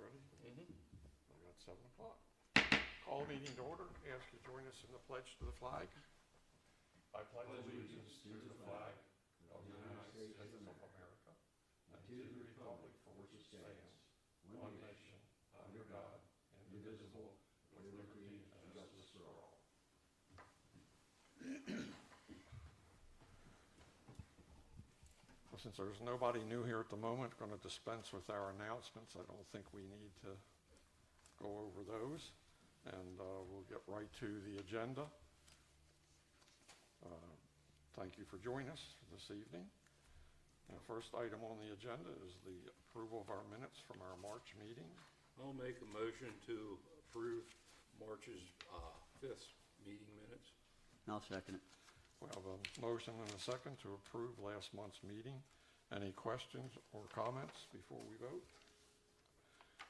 ready? I got 7 o'clock. Call the meeting to order. Ask you to join us in the pledge to the flag. I pledge allegiance to the flag of the United States of America and to the republic for which it stands, one nation, under God, indivisible, with liberty and justice for all. Well, since there's nobody new here at the moment, going to dispense with our announcements. I don't think we need to go over those, and we'll get right to the agenda. Thank you for joining us this evening. The first item on the agenda is the approval of our minutes from our March meeting. I'll make a motion to approve March's 5th meeting minutes. I'll second it. We have a motion and a second to approve last month's meeting. Any questions or comments before we vote?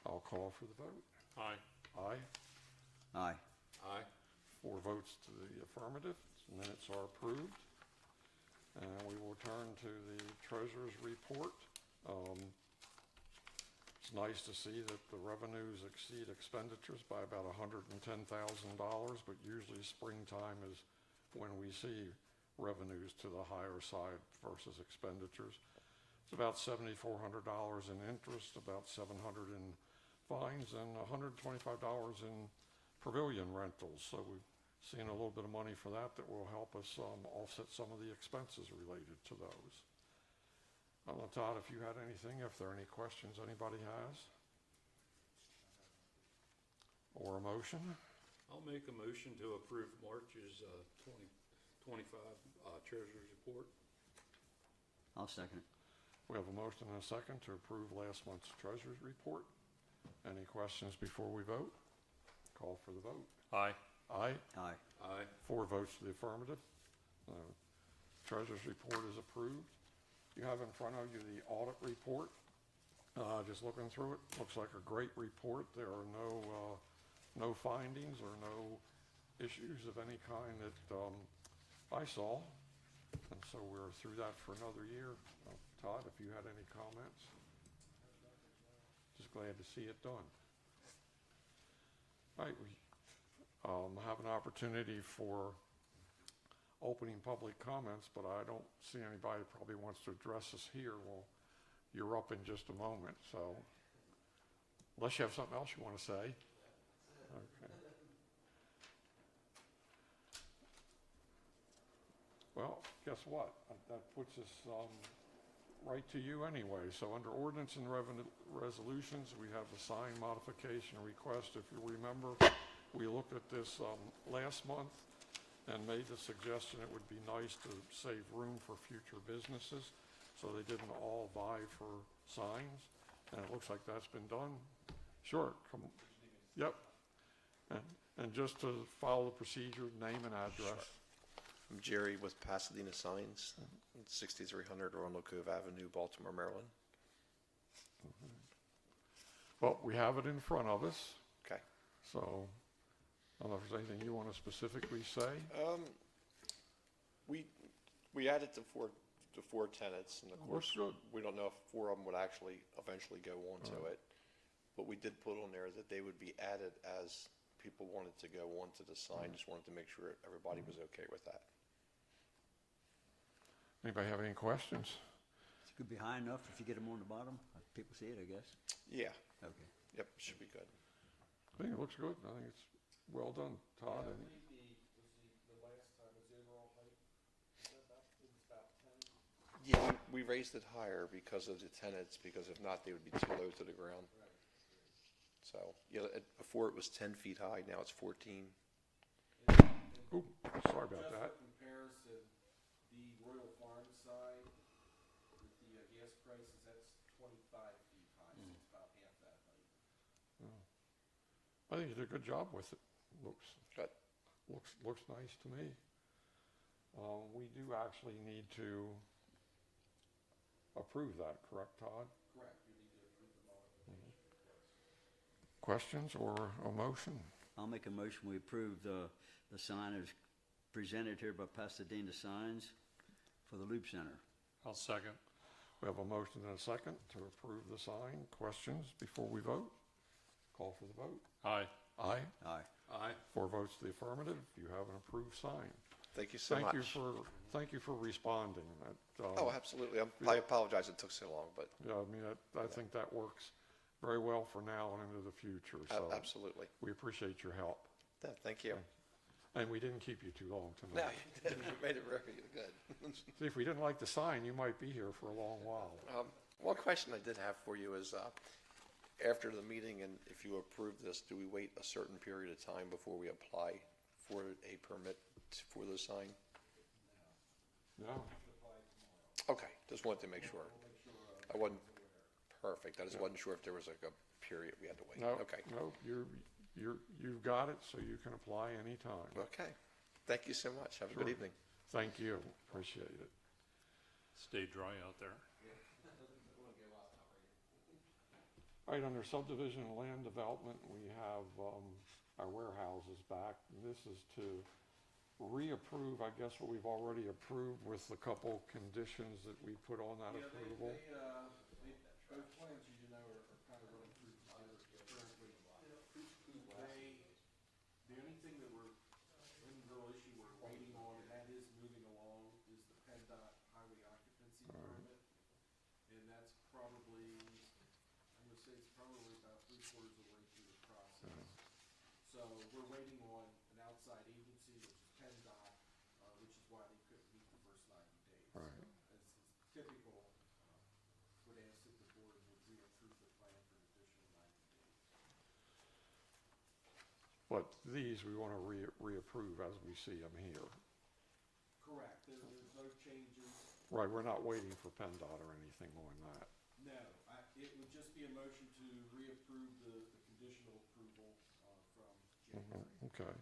I'll call for the vote. Aye. Aye. Aye. Aye. 4 votes to the affirmative. Minutes are approved. And we will turn to the treasurer's report. It's nice to see that the revenues exceed expenditures by about $110,000, but usually springtime is when we see revenues to the higher side versus expenditures. It's about $7,400 in interest, about $700 in fines, and $125 in pavilion rentals. So we've seen a little bit of money for that will help us offset some of the expenses related to those. I don't know, Todd, if you had anything, if there are any questions anybody has, or a motion. I'll make a motion to approve March's 2025 treasurer's report. I'll second it. We have a motion and a second to approve last month's treasurer's report. Any questions before we vote? Call for the vote. Aye. Aye. Aye. Aye. 4 votes to the affirmative. Treasurer's report is approved. You have in front of you the audit report. Just looking through it, looks like a great report. There are no findings or no issues of any kind that I saw. And so we're through that for another year. Todd, if you had any comments? Just glad to see it done. All right, we have an opportunity for opening public comments, but I don't see anybody that probably wants to address us here. Well, you're up in just a moment, so unless you have something else you want to say. Okay. Well, guess what? That puts us right to you anyway. So under ordinance and resolutions, we have the sign modification request. If you remember, we looked at this last month and made the suggestion it would be nice to save room for future businesses, so they didn't all vie for signs, and it looks like that's been done. Sure, come on. Yep. And just to follow the procedure, name and address. Sure. I'm Jerry with Pasadena Signs, 6300 Roanoke Cove Avenue, Baltimore, Maryland. Well, we have it in front of us, Okay. so I don't know if there's anything you want to specifically say. We added the four tenants, and of course, Good. we don't know if 4 of them would actually eventually go onto it. But we did put on there that they would be added as people wanted to go onto the sign. Just wanted to make sure everybody was okay with that. Anybody have any questions? It could be high enough if you get them on the bottom. People see it, I guess. Yeah. Okay. Yep. Should be good. I think it looks good. I think it's well done, Todd. Yeah, I And believe the last time was the overall height. It was about 10. Yeah. We raised it higher because of the tenants. Because if not, they would be too low to the ground. Right. So yeah, before it was 10 feet high. Now it's 14. ooh, sorry about Just that. for comparison, the Royal Farm side with the gas prices, that's 25 feet high, so it's about half that height. I think you did a good job with it. Good. Looks nice to me. We do actually need to approve that, correct, Todd? Correct, you need to approve the modification request. Questions or a motion? I'll make a motion. We approve the sign as presented here by Pasadena Signs for the Loop Center. I'll second. We have a motion and a second to approve the sign. Questions before we vote? Call for the vote. Aye. Aye. Aye. Aye. 4 votes to the affirmative. You have an approved sign. Thank you so much. Thank you for responding. Oh, absolutely. I apologize it took so long, but Yeah, I mean, I think that works very well for now and into the future, so absolutely. we appreciate your help. Yeah, thank you. And we didn't keep you too long No, tonight. you did. You made it very good. See, if we didn't like the sign, you might be here for a long while. One question I did have for you is, after the meeting, and if you approve this, do we wait a certain period of time before we apply for a permit for the sign? No? Okay, just wanted to make sure. I wasn't perfect. I just wasn't sure if there was like a period we had to wait. No, Okay. no, you've got it, so you can apply anytime. Okay. Thank you so much. Have a good Sure. evening. Thank you, appreciate it. Stay dry out there. All right, under subdivision and land development, we have our warehouses back. This is to reapprove, I guess, what we've already approved with a couple conditions that we put on that approval. Both plans, as you know, are kind of running through together currently. The only thing that we're, any real issue we're waiting on, and that is moving along, is the PennDOT highway occupancy permit. And that's probably, I'm gonna say it's probably about 3/4 of the way through the process. So we're waiting on an outside agency, which is PennDOT, which is why they couldn't meet the first 90 days. Right. So as is typical, would ask that the board would reapprove the plan for an additional 90 days. But these, we want to reapprove as we see them here. Correct, there's no changes. Right, we're not waiting for PennDOT or anything on that. No, it would just be a motion to reapprove the conditional approval from January. Okay.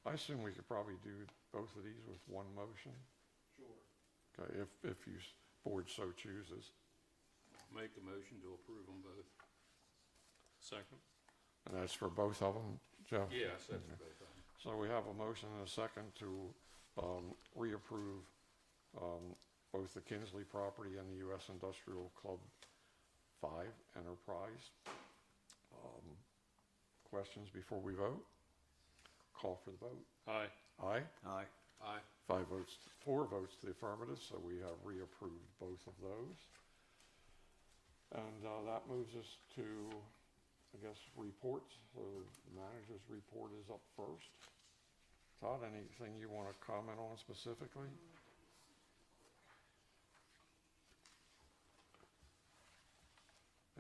I assume we could probably do both of these with one motion, Sure. okay, if you, board so chooses. Make a motion to approve them both. Second? And that's for both of them, Jeff? Yes, that's both of them. So we have a motion and a second to reapprove both the Kinsley property and the U.S. Industrial Club 5 Enterprise. Questions before we vote? Call for the vote. Aye. Aye? Aye. Aye. 4 votes to the affirmative, so we have reapproved both of those. And that moves us to, I guess, reports. So the manager's report is up first. Todd, anything you want to comment on specifically?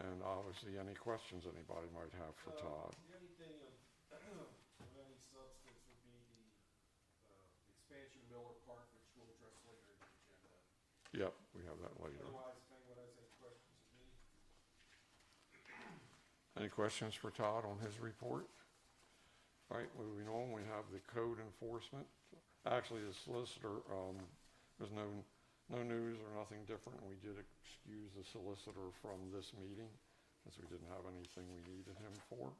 And obviously, any questions anybody might have for Todd? The only thing of any substance would be the expansion of Miller Park, which we'll address later in the agenda. Yep, we have that later. Otherwise, if anyone has any questions of me. Any questions for Todd on his report? All right, moving on, we have the code enforcement. Actually, the solicitor, there's no news or nothing different. We did excuse the solicitor from this meeting since we didn't have anything we needed him for.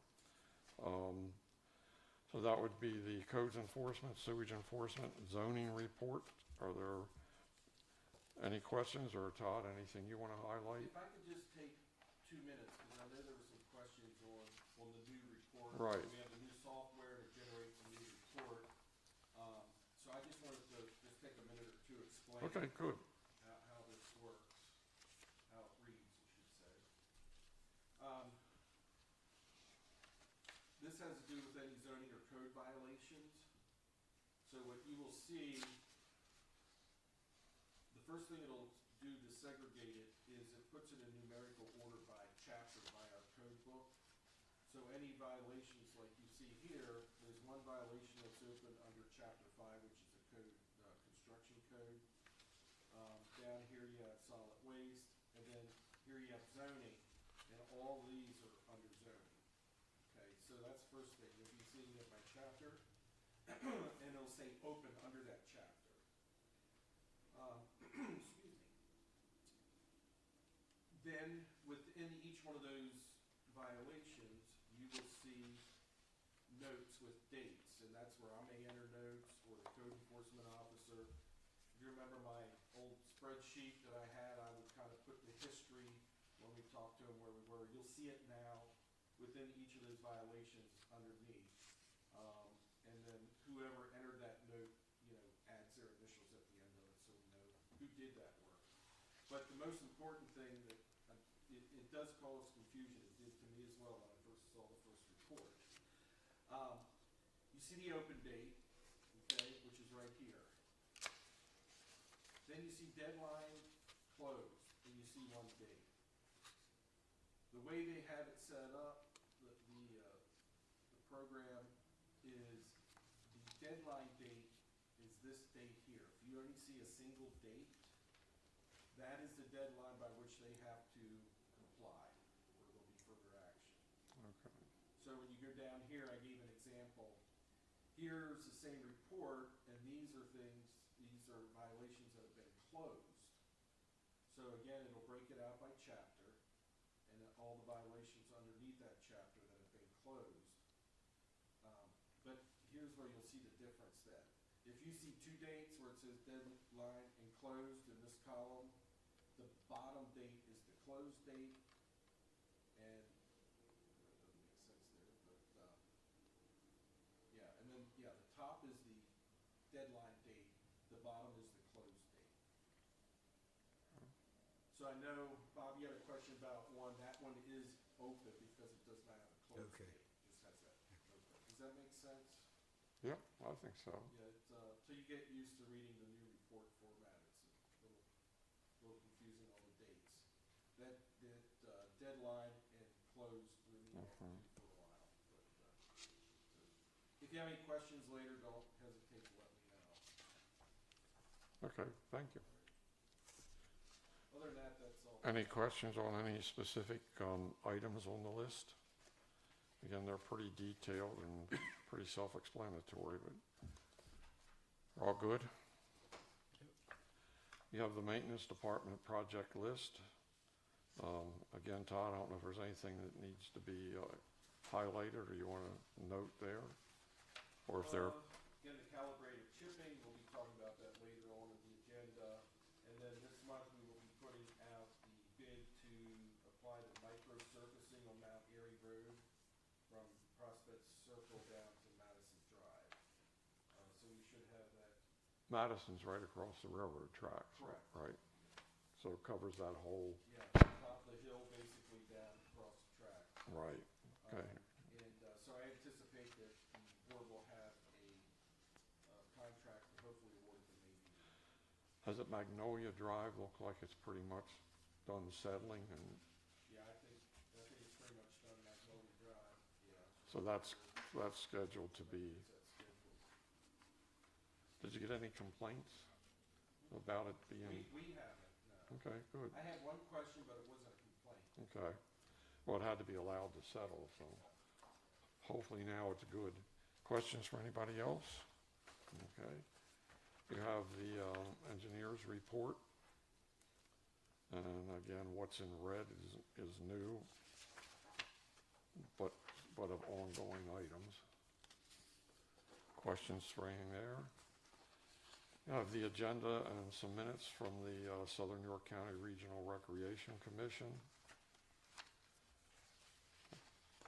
So that would be the codes enforcement, sewage enforcement, zoning report. Are there any questions, or Todd, anything you want to highlight? If I could just take 2 minutes, because I know there were some questions on the new report. Right. We have the new software that generates a new report. So I just wanted to just take a minute or two to explain. Okay, good. How this works, how it reads, I should say. This has to do with any zoning or code violations. So what you will see, the first thing it'll do to segregate it is it puts it in numerical order by chapter by our code book. So any violations like you see here, there's one violation that's open under chapter 5, which is the code, construction code. Down here you have solid waste, and then here you have zoning, and all these are under zoning. Okay, so that's the first thing. You'll be seeing it by chapter, and it'll say open under that chapter. Excuse me. Then within each one of those violations, you will see notes with dates, and that's where I may enter notes, or the code enforcement officer. If you remember my old spreadsheet that I had, I would kind of put the history when we talked to them where we were. You'll see it now within each of those violations underneath. And then whoever entered that note, adds their initials at the end of it, so we know who did that work. But the most important thing that, it does cause confusion, it did to me as well when I first saw the first report. You see the open date, okay, which is right here. Then you see deadline closed, and you see one date. The way they have it set up, the program is, the deadline date is this date here. If you only see a single date, that is the deadline by which they have to comply, or there'll be further action. Okay. So when you go down here, I gave an example. Here's the same report, and these are violations that have been closed. So again, it'll break it out by chapter, and then all the violations underneath that chapter that have been closed. But here's where you'll see the difference then. If you see two dates where it says deadline and closed in this column, the bottom date is the closed date, and that doesn't make sense there, but, yeah, and then, yeah, the top is the deadline date, the bottom is the closed date. So I know, Bob, you had a question about one, that one is open because it does not have a closed Okay. date, it just has that open. Does that make sense? Yeah, I think so. Yeah, till you get used to reading the new report format, it's a little confusing on the dates. That deadline and closed threw me off too for a while, but, so if you have any questions later, don't hesitate to let me know. Okay, thank you. Other than that, that's all. Any questions on any specific items on the list? Again, they're pretty detailed and pretty self-explanatory, but all good? You have the maintenance department project list. Again, Todd, I don't know if there's anything that needs to be highlighted or you want to note there? Or if they're, Again, the calibrated chipping, we'll be talking about that later on in the agenda. And then this month, we will be putting out the bid to apply the micro-surfacing on Mount Airy Road from Prospect Circle down to Madison Drive. So we should have that. Madison's right across the railroad tracks. Correct. Right? So it covers that whole, Yeah, top of the hill, basically down across the track. right, okay. And so I anticipate that the board will have a contract hopefully awarded to Navy. Does it Magnolia Drive look like it's pretty much done settling and, Yeah, I think it's pretty much done Magnolia Drive, yeah. so that's scheduled to be, That's scheduled. did you get any complaints about it being, We haven't, no. okay, good, I had one question, but it wasn't a complaint. okay. Well, it had to be allowed to settle, so hopefully now it's good. Questions for anybody else? Okay. You have the engineer's report. And again, what's in red is new, but of ongoing items. Questions for anything there? You have the agenda and some minutes from the Southern York County Regional Recreation Commission.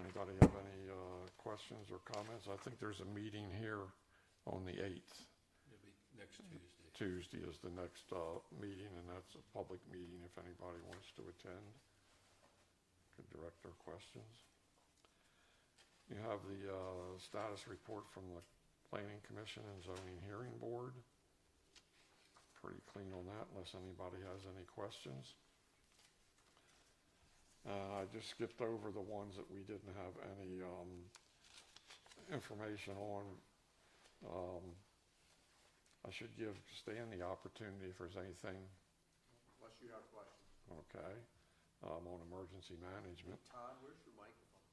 Anybody have any questions or comments? I think there's a meeting here on the 8th. It'll be next Tuesday. Tuesday is the next meeting, and that's a public meeting if anybody wants to attend. Could direct their questions. You have the status report from the Planning Commission and Zoning Hearing Board. Pretty clean on that, unless anybody has any questions. I just skipped over the ones that we didn't have any information on. I should give Stan the opportunity if there's anything, Unless you have a question. okay, on emergency management. Todd, where's your microphone?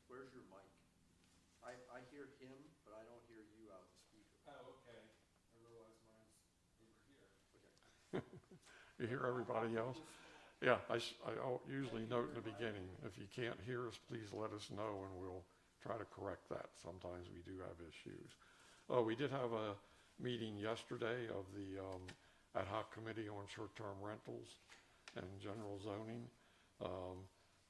Where's your mic? I hear him, but I don't hear you out the speaker. Oh, okay. I realize mine's over here. Okay. You hear everybody else? Yeah, I'll usually note in the beginning, if you can't hear us, please let us know and we'll try to correct that. Sometimes we do have issues. Oh, we did have a meeting yesterday of the ad hoc committee on short-term rentals and general zoning.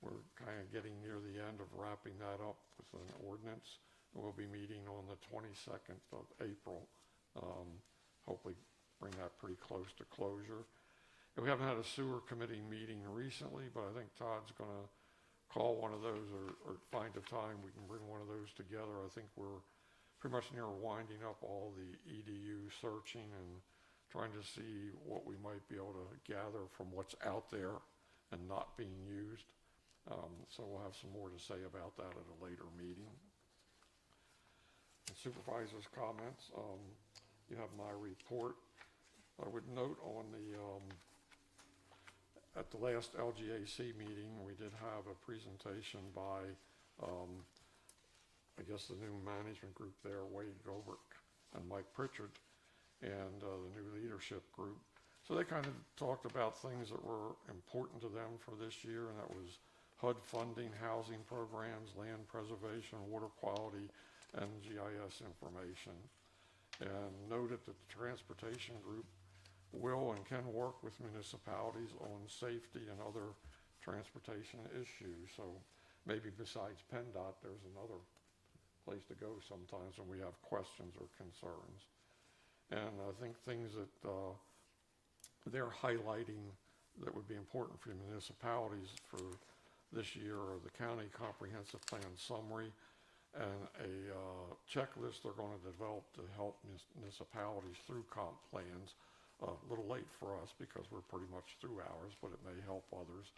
we're kind of getting near the end of wrapping that up with an ordinance. We'll be meeting on the 22nd of April. Hopefully bring that pretty close to closure. And we haven't had a sewer committee meeting recently, but I think Todd's going to call one of those or find a time we can bring one of those together. I think we're pretty much near winding up all the EDU searching and trying to see what we might be able to gather from what's out there and not being used. So we'll have some more to say about that at a later meeting. And supervisors' comments, you have my report. I would note on at the last LGAC meeting, we did have a presentation by, I guess, the new management group there, Wade Goldberg and Mike Pritchard, and the new leadership group. So they kind of talked about things that were important to them for this year, and that was HUD funding, housing programs, land preservation, water quality, and GIS information. And noted that the transportation group will and can work with municipalities on safety and other transportation issues. So maybe besides PennDOT, there's another place to go sometimes when we have questions or concerns. And I think things that they're highlighting that would be important for municipalities for this year are the county comprehensive plan summary and a checklist they're going to develop to help municipalities through comp plans. A little late for us because we're pretty much through ours, but it may help others.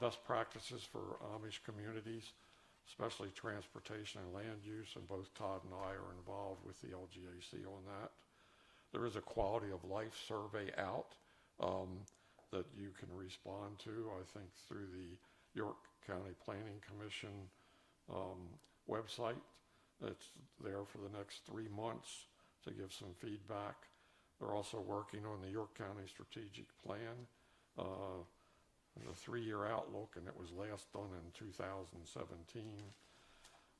Best practices for Amish communities, especially transportation and land use, and both Todd and I are involved with the LGAC on that. There is a quality of life survey out that you can respond to, I think, through the York County Planning Commission website. It's there for the next 3 months to give some feedback. They're also working on the York County Strategic Plan, the 3-year outlook, and it was last done in 2017.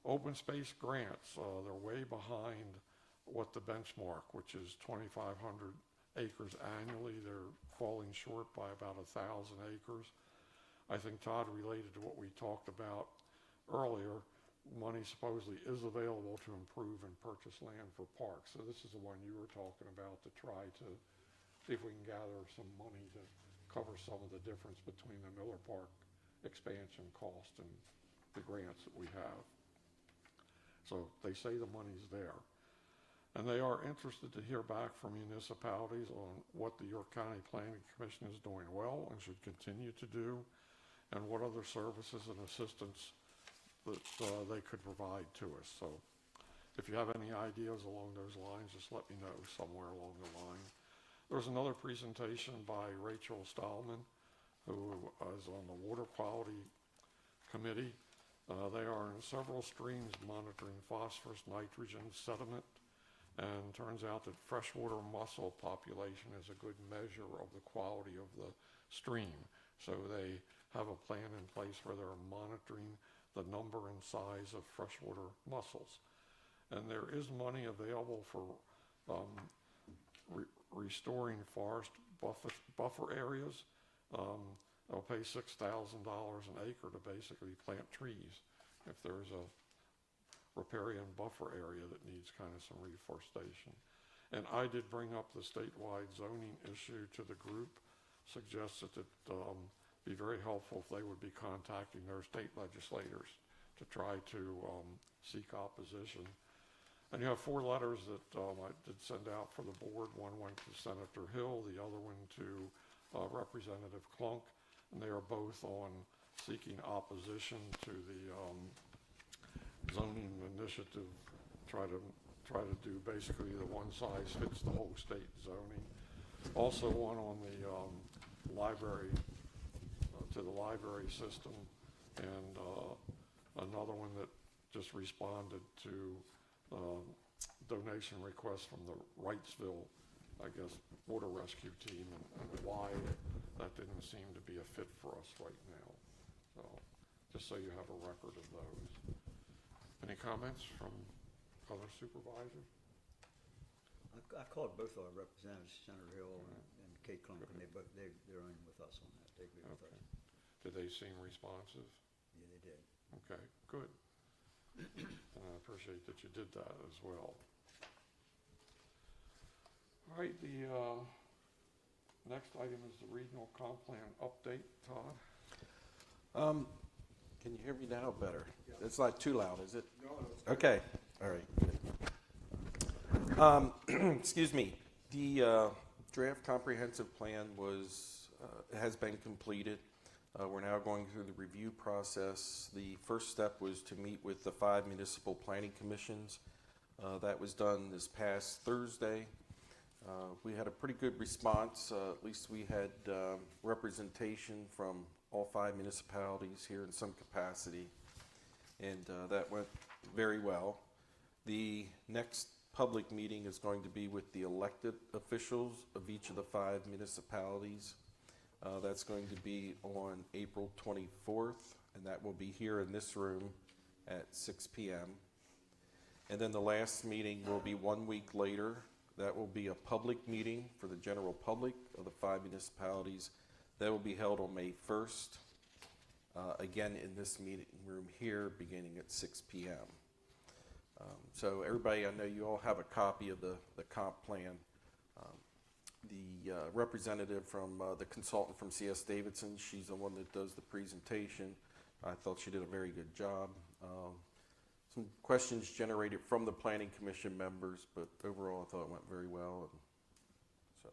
Open space grants, they're way behind what the benchmark, which is 2,500 acres annually. They're falling short by about 1,000 acres. I think Todd related to what we talked about earlier. Money supposedly is available to improve and purchase land for parks. So this is the one you were talking about, to try to see if we can gather some money to cover some of the difference between the Miller Park expansion cost and the grants that we have. So they say the money's there. And they are interested to hear back from municipalities on what the York County Planning Commission is doing well and should continue to do, and what other services and assistance that they could provide to us. So if you have any ideas along those lines, just let me know somewhere along the line. There was another presentation by Rachel Stahlman, who is on the Water Quality Committee. They are in several streams monitoring phosphorus, nitrogen, sediment, and turns out that freshwater mussel population is a good measure of the quality of the stream. So they have a plan in place where they're monitoring the number and size of freshwater mussels. And there is money available for restoring forest buffer areas. They'll pay $6,000 an acre to basically plant trees if there's a riparian buffer area that needs kind of some reforestation. And I did bring up the statewide zoning issue to the group, suggested that be very helpful if they would be contacting their state legislators to try to seek opposition. And you have 4 letters that I did send out for the board. One went to Senator Hill, the other one to Representative Klunk, and they are both on seeking opposition to the zoning initiative, try to do basically the one size fits the whole state zoning. Also one on the library, to the library system, and another one that just responded to donation requests from the Wrightsville, I guess, water rescue team, and why that didn't seem to be a fit for us right now. So just so you have a record of those. Any comments from other supervisors? I called both our representatives, Senator Hill and Kate Klunk, and they're in with us on that. They agree with us. Did they they seem responsive? Yeah, they did. Okay, good. And I appreciate that you did that as well. All right, the next item is the regional comp plan update. Todd? Can you hear me now better? It's not too loud, is it? No, it's Okay, all right. Excuse me. The draft comprehensive plan has been completed. We're now going through the review process. The first step was to meet with the 5 municipal planning commissions. That was done this past Thursday. We had a pretty good response. At least we had representation from all 5 municipalities here in some capacity, and that went very well. The next public meeting is going to be with the elected officials of each of the 5 municipalities. That's going to be on April 24th, and that will be here in this room at 6 p.m. And then the last meeting will be 1 week later. That will be a public meeting for the general public of the 5 municipalities. That will be held on May 1st, again in this meeting room here, beginning at 6 p.m. So everybody, I know you all have a copy of the comp plan. The representative from the consultant from C.S. Davidson, she's the one that does the presentation. I thought she did a very good job. Some questions generated from the planning commission members, but overall I thought it went very well. And so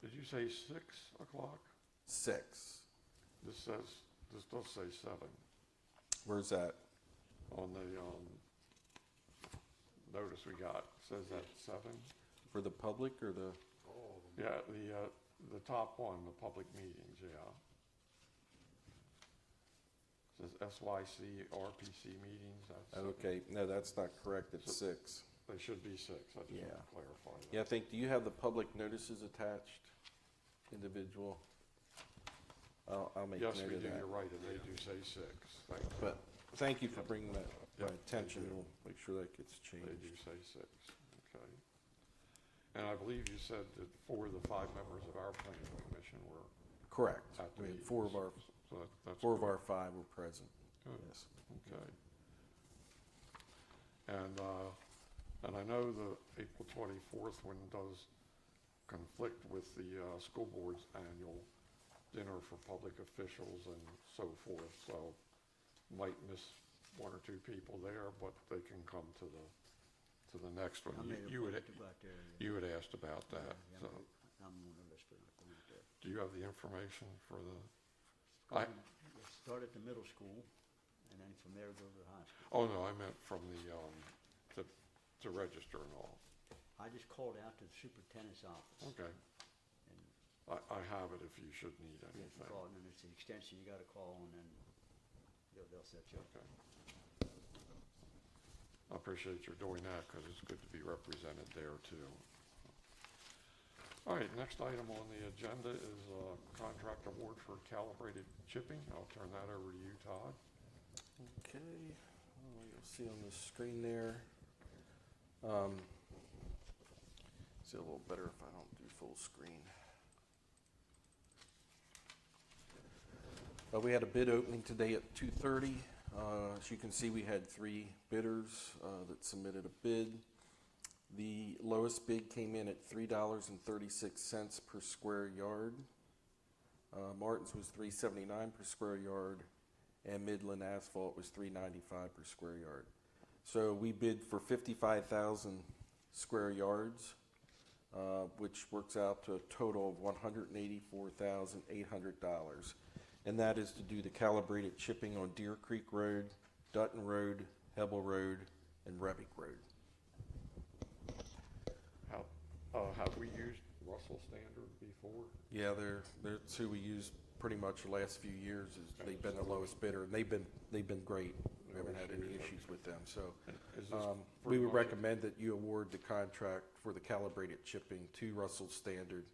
Did you say 6 o'clock? 6. This does say 7 Where's that? on the notice we got. Says that 7? For the public or the? Yeah, the top one, the public meetings, yeah. Says SYC, RPC meetings, that's, Okay, no, that's not correct. It's 6. they should be 6, I just want Yeah. to clarify that. Yeah, I think, do you have the public notices attached, individual? I'll make note Yes, of we do, that. you're right, and they do say 6, thank you. But thank you for bringing that to my Yeah, attention. they do. We'll make sure that gets They do changed. say 6, okay. And I believe you said that 4 of the 5 members of our planning commission were Correct. at the We had meetings. 4 of our, So that's 4 of good. our 5 were present, Good. yes. Okay. And I know the April 24th one does conflict with the school board's annual dinner for public officials and so forth, so might miss 1 or 2 people there, but they can come to the next one. I made a You had, point to go out there. you had asked about that, Yeah, so I'm on the list, but I'm going out there. do you have the information for the, Start at the middle school, and then from there go to the high school. oh no, I meant from the, to register and all. I just called out to the superintendent's office. Okay, And I have it if you should need you have to anything. call, and then it's the extension you gotta call, and then they'll set you up. Okay. I appreciate your doing that, because it's good to be represented there too. All right, next item on the agenda is contract award for calibrated chipping. I'll turn that over to you, Todd. Okay, you'll see on the screen there. See a little better if I don't do full screen. We had a bid opening today at 2:30. As you can see, we had 3 bidders that submitted a bid. The lowest bid came in at $3.36 per square yard. Martin's was $3.79 per square yard, and Midland Asphalt was $3.95 per square yard. So we bid for 55,000 square yards, which works out to a total of $184,800. And that is to do the calibrated chipping on Deer Creek Road, Dutton Road, Hebel Road, and Rebick Road. Have we used Russell Standard before? Yeah, that's who we used pretty much the last few years. They've been the lowest bidder, and they've been great. We haven't had any issues with them. So Is this we pretty would much- recommend that you award the contract for the calibrated chipping to Russell Standard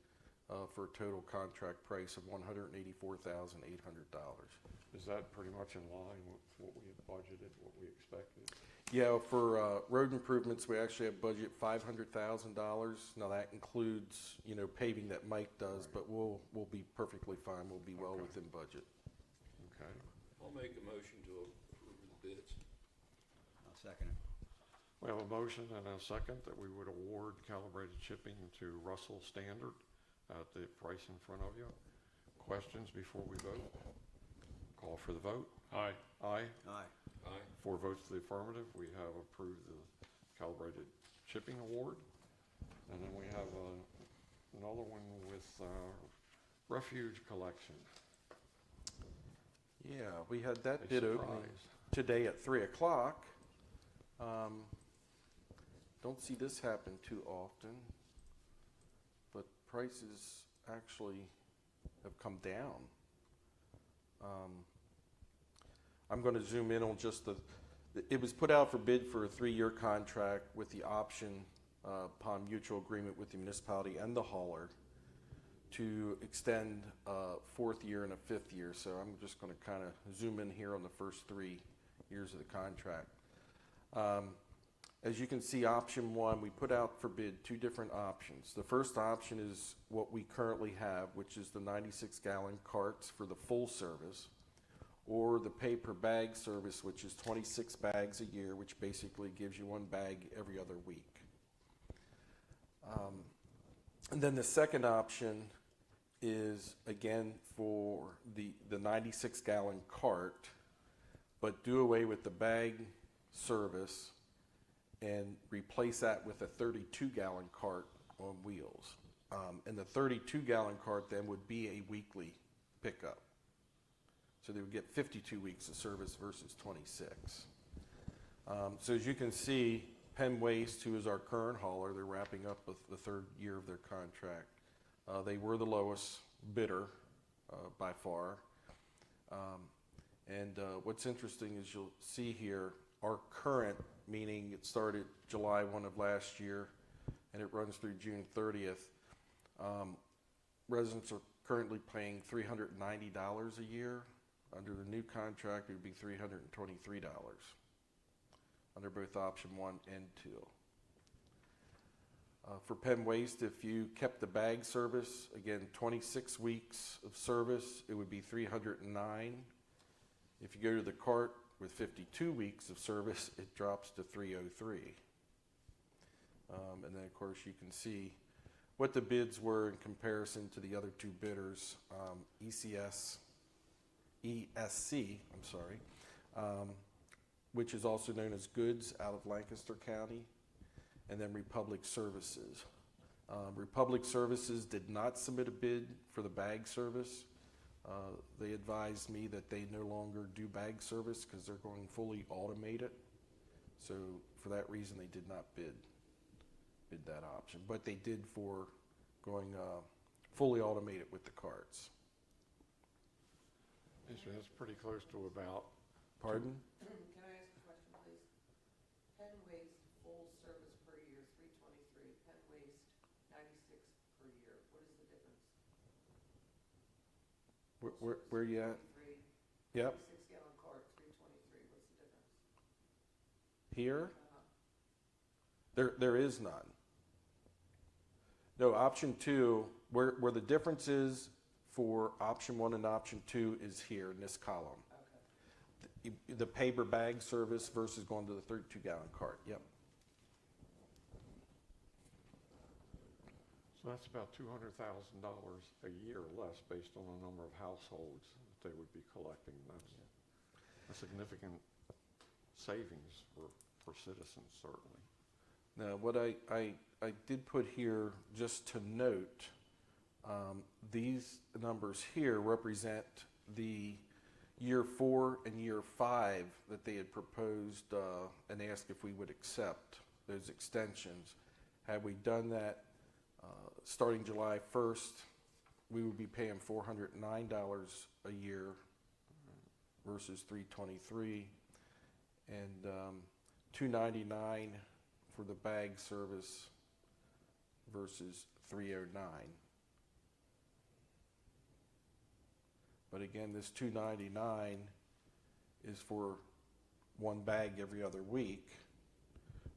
for a total contract price of $184,800. Is that pretty much in line with what we had budgeted, what we expected? Yeah, for road improvements, we actually have budget $500,000. Now that includes, paving that Mike does, but we'll be perfectly fine. We'll be well Okay. within budget. Okay. make a motion to approve the bids. I'll second it. We have a motion and a second that we would award calibrated shipping to Russell Standard at the price in front of you. Questions before we vote? Call for the vote. Aye. Aye. Aye. Aye. 4 votes to the affirmative. We have approved the calibrated shipping award. And then we have another one with refuge collection. Yeah, we had that A bid opening surprise. today at 3 o'clock. Don't see this happen too often, but prices actually have come down. I'm going to zoom in on just it was put out for bid for a 3-year contract with the option upon mutual agreement with the municipality and the hauler to extend a 4th year and a 5th year. So I'm just going to kind of zoom in here on the first 3 years of the contract. As you can see, option 1, we put out for bid 2 different options. The first option is what we currently have, which is the 96-gallon carts for the full service, or the pay per bag service, which is 26 bags a year, which basically gives you 1 bag every other week. And then the second option is, again, for the 96-gallon cart, but do away with the bag service and replace that with a 32-gallon cart on wheels. And the 32-gallon cart then would be a weekly pickup. So they would get 52 weeks of service versus 26. So as you can see, Penn Waste, who is our current hauler, they're wrapping up with the 3rd year of their contract. They were the lowest bidder by far. And what's interesting is you'll see here, our current, meaning it started July 1 of last year and it runs through June 30th. Residents are currently paying $390 a year. Under the new contract, it would be $323 under both option 1 and 2. For Penn Waste, if you kept the bag service, again, 26 weeks of service, it would be $309. If you go to the cart with 52 weeks of service, it drops to $303. And then, of course, you can see what the bids were in comparison to the other 2 bidders, ESC, which is also known as Goods out of Lancaster County, and then Republic Services. Republic Services did not submit a bid for the bag service. They advised me that they no longer do bag service because they're going fully automated. So for that reason, they did not bid that option. But they did for going fully automated with the carts. So that's pretty close to about, Pardon? Can I ask a question, please? Penn Waste full service per year, $323. Penn Waste, $96 per year. What is the difference? Where you at? 3. Yep. 96-gallon cart, $323. What's the difference? Here? There is none. No, option 2, where the difference is for option 1 and option 2 is here in this column. Okay. The paper bag service versus going to the 32-gallon cart. Yep. so that's about $200,000 a year less based on the number of households that they would be collecting. That's a significant savings for citizens, certainly. Now, what I did put here just to note, these numbers here represent the year 4 and year 5 that they had proposed and asked if we would accept those extensions. Had we done that starting July 1st, we would be paying $409 a year versus $323, and $299 for the bag service versus $309. But again, this $299 is for 1 bag every other week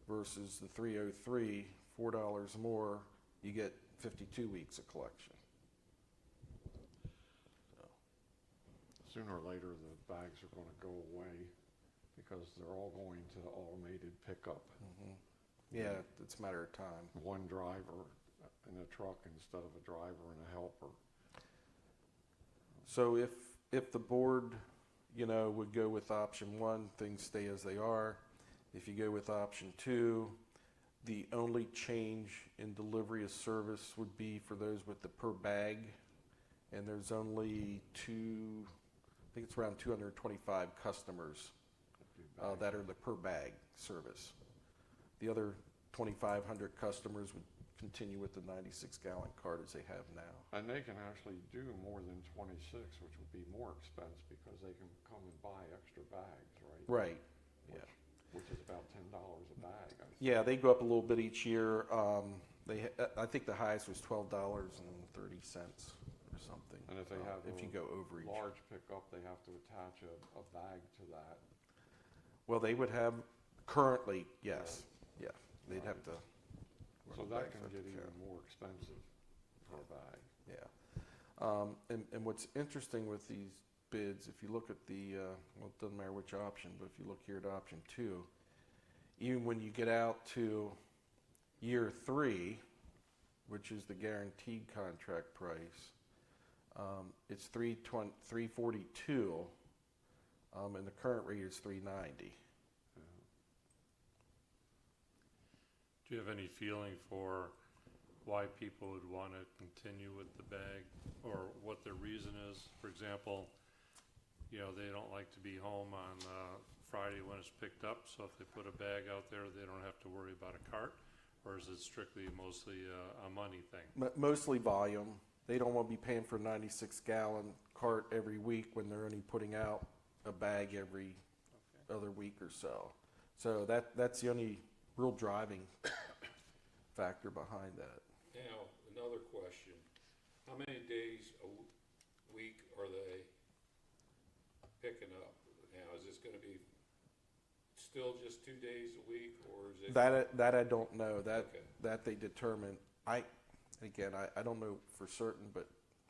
versus the $303, $4 more, you get 52 weeks of collection. So sooner or later, the bags are gonna go away because they're all going to automated pickup. Yeah, it's a matter of time. One driver in a truck instead of a driver and a helper. So if the board, would go with option one, things stay as they are. If you go with option two, the only change in delivery of service would be for those with the per bag. And there's only I think it's around 225 customers that are the per bag service. The other 2,500 customers would continue with the 96-gallon cart as they have now. And they can actually do more than 26, which would be more expense because they can come and buy extra bags, right? Right, yeah. Which is about $10 a bag. I think. Yeah, they go up a little bit each year. I think the highest was $12.30 or something. And if they have if you go over each. large pickup, they have to attach a bag to that. Well, they would have currently, yes, yeah, they'd have to. So run that bags can up get to even town. more expensive per bag. Yeah. And what's interesting with these bids, if you look at well, it doesn't matter which option, but if you look here at option two, even when you get out to year 3, which is the guaranteed contract price, it's $342, and the current rate is $390. Do you have any feeling for why people would want to continue with the bag, or what their reason is? For example, they don't like to be home on Friday when it's picked up, so if they put a bag out there, they don't have to worry about a cart, or is it strictly mostly a money thing? Mostly volume. They don't want to be paying for a 96-gallon cart every week when they're only putting out a bag every other week or so. So that's the only real driving factor behind that. Now, another question. How many days a week are they picking up? Now, is this gonna be still just 2 days a week, or is it? That I don't know. Okay. That they determine. I don't know for certain, but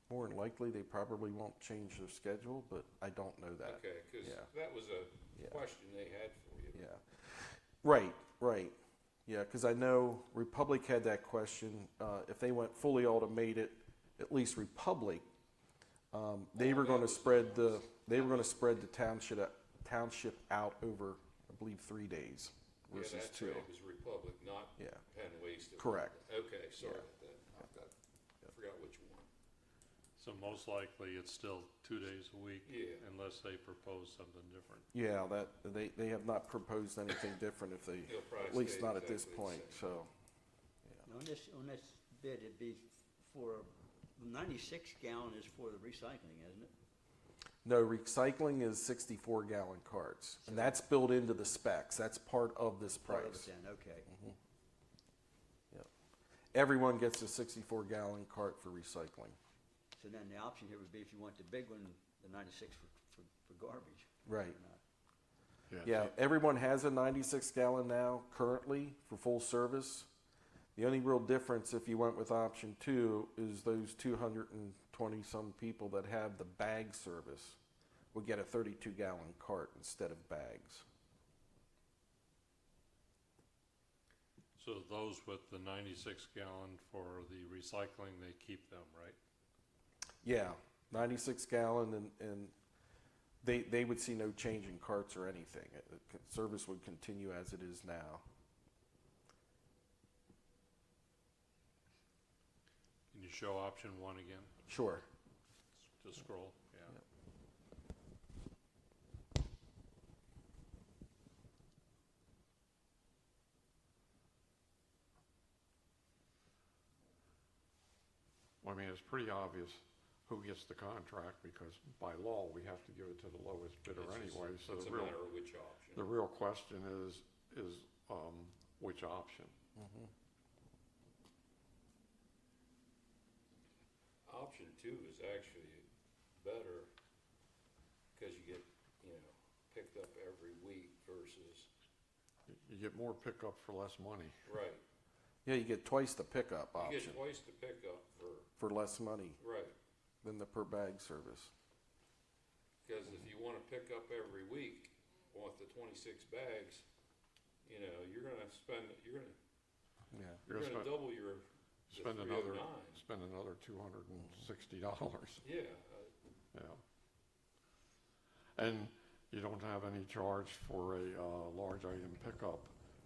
more than likely they probably won't change their schedule, but I don't know that. Okay, cause Yeah. that was a Yeah. question they had for you. Yeah. Right. Yeah, because I know Republic had that question. If they went fully automated, at least Republic, they were going to spread the township out over, I believe, 3 days Yeah, versus that's 2. right, it was Republic, not Yeah. Penn Waste. Correct. Okay, sorry Yeah. about that. I forgot which one. So most likely it's still 2 days a week, Yeah. unless they propose something different. Yeah, that they have not proposed anything different. If they, It'll probably at least stay not at this exactly the point. same. So. On this bid, it'd be for, 96-gallon is for the recycling, isn't it? No, recycling is 64-gallon carts, and that's built into the specs. That's part of this Part of it price. then, okay. Yep. Everyone gets a 64-gallon cart for recycling. So then the option here would be if you want the big one, the 96 for garbage. Right. Or not. Yeah, everyone has a 96-gallon now currently for full service. The only real difference if you went with option 2 is those 220-some people that have the bag service would get a 32-gallon cart instead of bags. So those with the 96-gallon for the recycling, they keep them, right? Yeah, 96-gallon, and they would see no change in carts or anything. Service would continue as it is now. Can you show option 1 again? Sure. Just scroll, yeah. Yep. Well, I mean, it's pretty obvious who gets the contract because by law, we have to give it to the lowest bidder It's just- anyway. So It's the a real, matter of which option. the real question is which option? Option 2 is actually better, cause you get, picked up every week versus, You get more pickup for less money. right. Yeah, you get twice the pickup You option get twice the pickup for less money right. than the per bag service. Because if you wanna pick up every week with the 26 bags, you know, you're gonna You're you're gonna gonna double your, the spend another, 309. spend another $260. Yeah, Yeah. And you don't have any charge for a large item pickup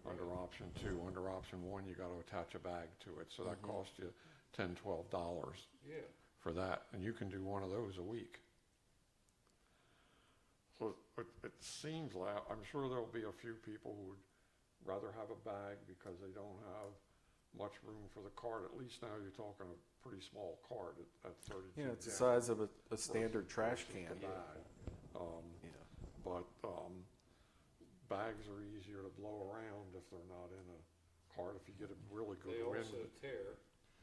under option 2. Under option 1, you gotta attach a bag to it, so that costs you $10, $12 yeah. for that, and you can do one of those a week. So it seems like, I'm sure there'll be a few people who would rather have a bag because they don't have much room for the cart. At least now you're talking a pretty small cart at 32 Yeah, it's the gallons size of a standard trash versus can. the bag. Yeah. But bags are easier to blow around if they're not in a cart. If you get a really good They wind, also tear.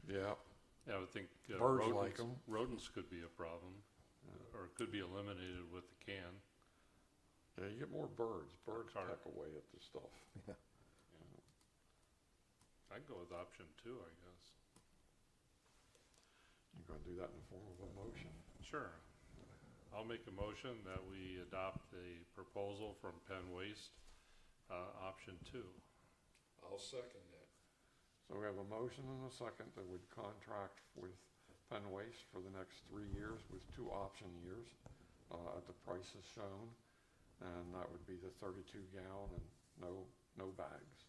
yeah, Yeah, I would think Birds like 'em. rodents could be a problem, or it could be eliminated with the can. yeah, you get more birds. Birds Cart. peck away at the stuff. I'd go with option 2, I guess. You're gonna do that in the form of a motion? Sure. I'll make a motion that we adopt a proposal from Penn Waste, option 2. I'll second that. So we have a motion and a second that would contract with Penn Waste for the next 3 years with 2 option years at the prices shown. And that would be the 32 gallon and no bags.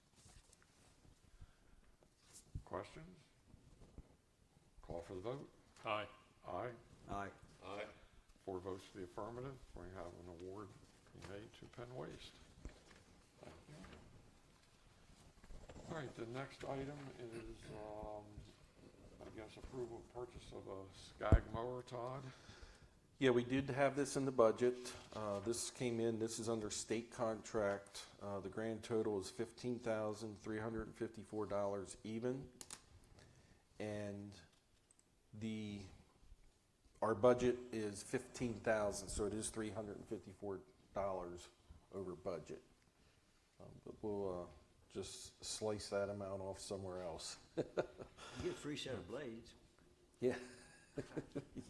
Questions? Call for the vote. Aye. Aye. Aye. Aye. 4 votes to the affirmative. We have an award to be made to Penn Waste. Thank you. All right, the next item is, I guess, approval of purchase of a Skag mower, Todd. Yeah, we did have this in the budget. This came in, this is under state contract. The grand total is $15,354 even. And our budget is $15,000, so it is $354 over budget. But we'll just slice that amount off somewhere else. You get a free set of blades. Yeah.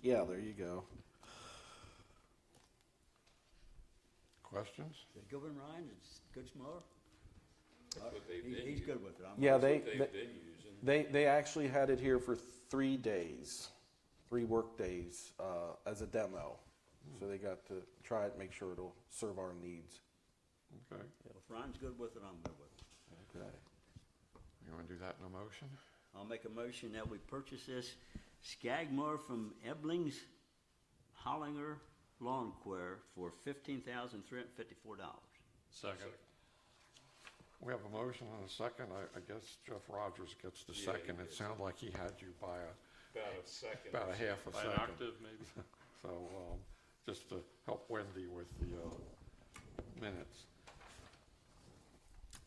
Yeah, there you go. Questions? Is it Gilbert Ryan, it's good mower? That's what they've been He's using. good with it. Yeah, That's what they've been using. They actually had it here for 3 days, 3 work days, as a demo. So they got to try it, make sure it'll serve our needs. Okay. If Ryan's good with it, I'm good with it. Okay. You want to do that in a motion? I'll make a motion that we purchase this Skag mower from Eblings Hollinger Lawn Care for $15,354. Second. We have a motion and a second. I guess Jeff Rogers gets the Yeah, second. he It gets sounded like he had you by About a second. about a half a By an second. octave, maybe? So, just to help Wendy with the minutes.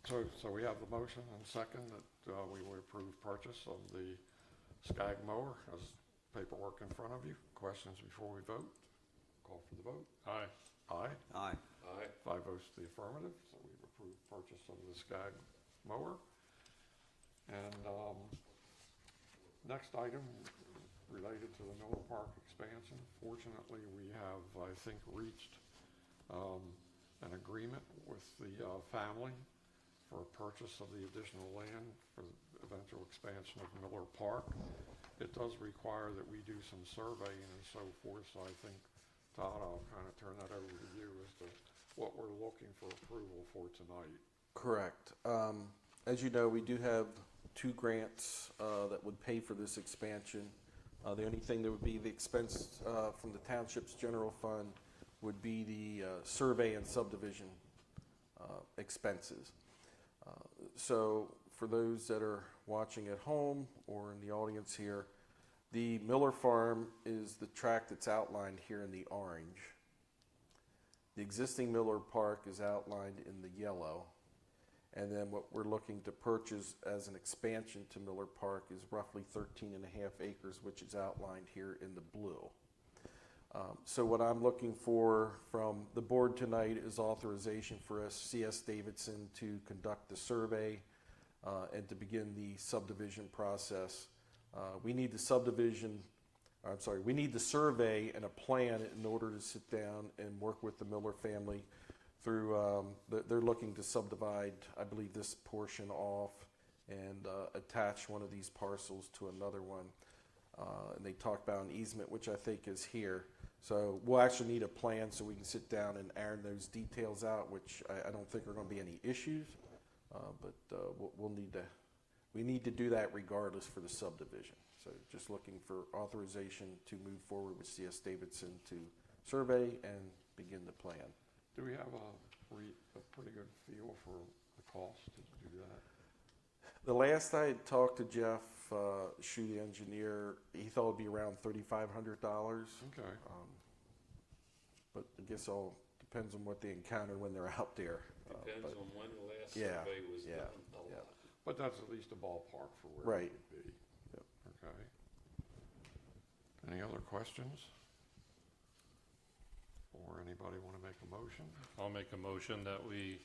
So we have the motion and second that we would approve purchase of the Skag mower. Has paperwork in front of you. Questions before we vote? Call for the vote. Aye. Aye. Aye. Aye. 5 votes to the affirmative, so we've approved purchase of the Skag mower. And next item related to the Miller Park expansion. Fortunately, we have, I think, reached an agreement with the family for purchase of the additional land for the eventual expansion of Miller Park. It does require that we do some surveying and so forth, so I think, Todd, I'll kind of turn that over to you as to what we're looking for approval for tonight. Correct. As you know, we do have 2 grants that would pay for this expansion. The only thing that would be the expense from the township's general fund would be the survey and subdivision expenses. So for those that are watching at home or in the audience here, the Miller Farm is the tract that's outlined here in the orange. The existing Miller Park is outlined in the yellow. And then what we're looking to purchase as an expansion to Miller Park is roughly 13.5 acres, which is outlined here in the blue. So what I'm looking for from the board tonight is authorization for CS Davidson to conduct the survey and to begin the subdivision process. We need the subdivision I'm sorry, we need the survey and a plan in order to sit down and work with the Miller family through, they're looking to subdivide, I believe, this portion off and attach one of these parcels to another one. And they talked about an easement, which I think is here. So we'll actually need a plan so we can sit down and iron those details out, which I don't think are going to be any issues. But we need to do that regardless for the subdivision. So just looking for authorization to move forward with C.S. Davidson to survey and begin the plan. Do we have a pretty good feel for the cost to do that? The last I had talked to Jeff Shue, the engineer, he thought it'd be around $3,500. Okay. But I guess all depends on what they encounter when they're out there. Depends but- on when the last Yeah, survey was yeah, done. yeah. But that's at least a ballpark for where Right. it would be. Yep. Okay. Any other questions? Or anybody want to make a motion? I'll make a motion that we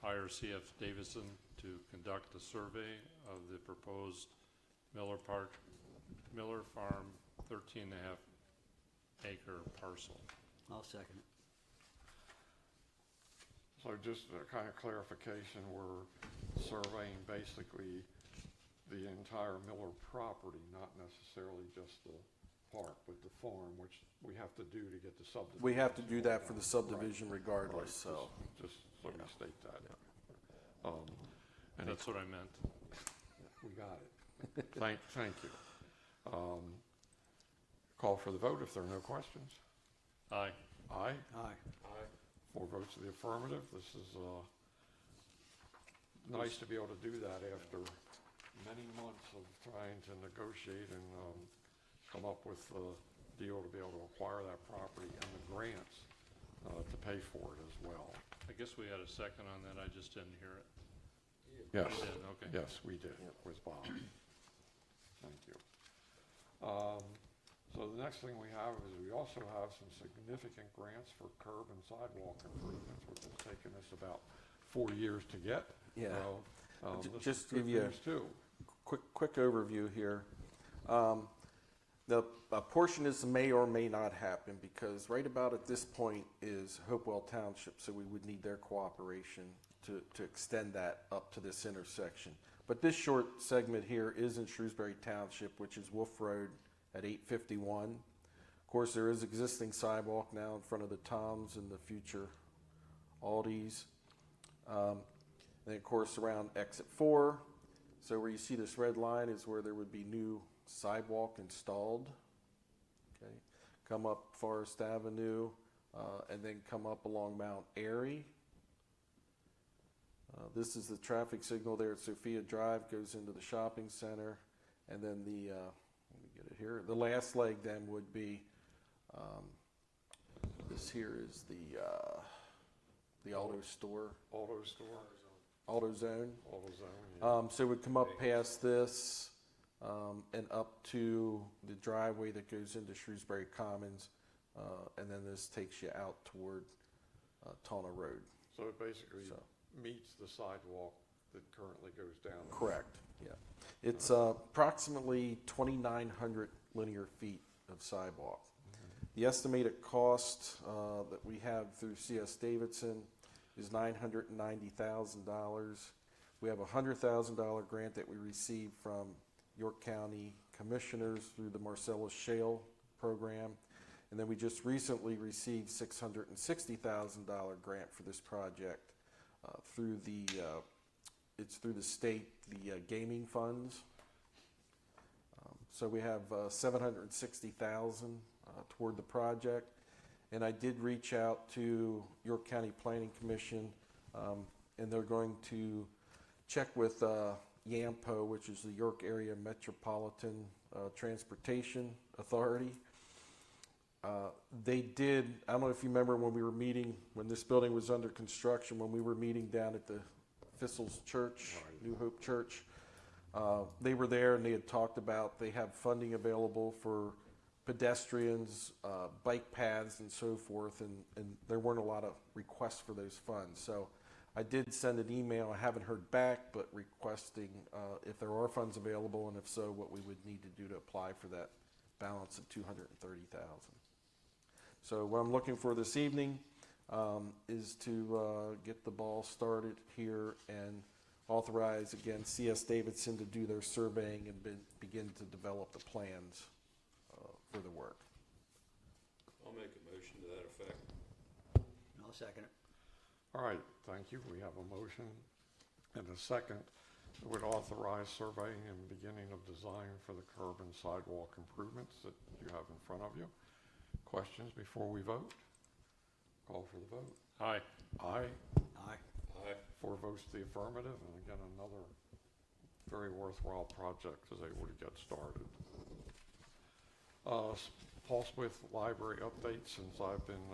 hire C.F. Davidson to conduct a survey of the proposed Miller Farm 13.5-acre parcel. I'll second it. So just a kind of clarification, we're surveying basically the entire Miller property, not necessarily just the park, but the farm, which we have to do to get the subdivision. We have to do that for the subdivision regardless, Right, so. Just so we Yeah. state that. Yeah. Any That's what I meant. We got it. Thank you. Call for the vote if there are no questions. Aye. Aye. Aye. Aye. 4 votes to the affirmative. This is nice to be able to do that after many months of trying to negotiate and come up with a deal to be able to acquire that property and the grants to pay for it as well. I guess we had a second on that, I just didn't hear it. Yes. We did, okay. Yes, we did, with Bob. Thank you. So the next thing we have is we also have some significant grants for curb and sidewalk improvements, which has taken us about 4 years to get. Yeah. So, this Just is to give good you news too. quick overview here. A portion is may or may not happen because right about at this point is Hopewell Township, so we would need their cooperation to extend that up to this intersection. But this short segment here is in Shrewsbury Township, which is Wolf Road at 851. Of course, there is existing sidewalk now in front of the Toms and the future Aldis. And of course, around exit 4, so where you see this red line is where there would be new sidewalk installed. Okay, come up Forest Avenue, and then come up along Mount Airy. This is the traffic signal there at Sophia Drive, goes into the shopping center, and then the let me get it here. The last leg then would be this here is the auto store, Auto store, AutoZone. AutoZone. Yeah. So we'd come up past this and up to the driveway that goes into Shrewsbury Commons, and then this takes you out toward Tawna Road. So it basically So. meets the sidewalk that currently goes down. Correct, yeah. It's approximately 2,900 linear feet of sidewalk. The estimated cost that we have through C.S. Davidson is $990,000. We have a $100,000 grant that we received from York County Commissioners through the Marcellus Shale Program. And then we just recently received $660,000 grant for this project through it's through the state, the gaming funds. So we have $760,000 toward the project. And I did reach out to York County Planning Commission, and they're going to check with YAMPO, which is the York Area Metropolitan Transportation Authority. They did, I don't know if you remember when we were meeting, when this building was under construction, when we were meeting down at the Thistles Church, Right. New Hope Church. They were there and they had talked about they have funding available for pedestrians, bike paths and so forth, and there weren't a lot of requests for those funds. So I did send an email, I haven't heard back, but requesting if there are funds available, and if so, what we would need to do to apply for that balance of $230,000. So what I'm looking for this evening is to get the ball started here and authorize, again, C.S. Davidson to do their surveying and begin to develop the plans for the work. I'll make a motion to that effect. I'll second it. All right, thank you. We have a motion and a second that would authorize surveying and beginning of design for the curb and sidewalk improvements that you have in front of you. Questions before we vote? Call for the vote. Aye. Aye. Aye. Aye. 4 votes to the affirmative, and again, another very worthwhile project is able to get started. Paul Smith Library update, since I've been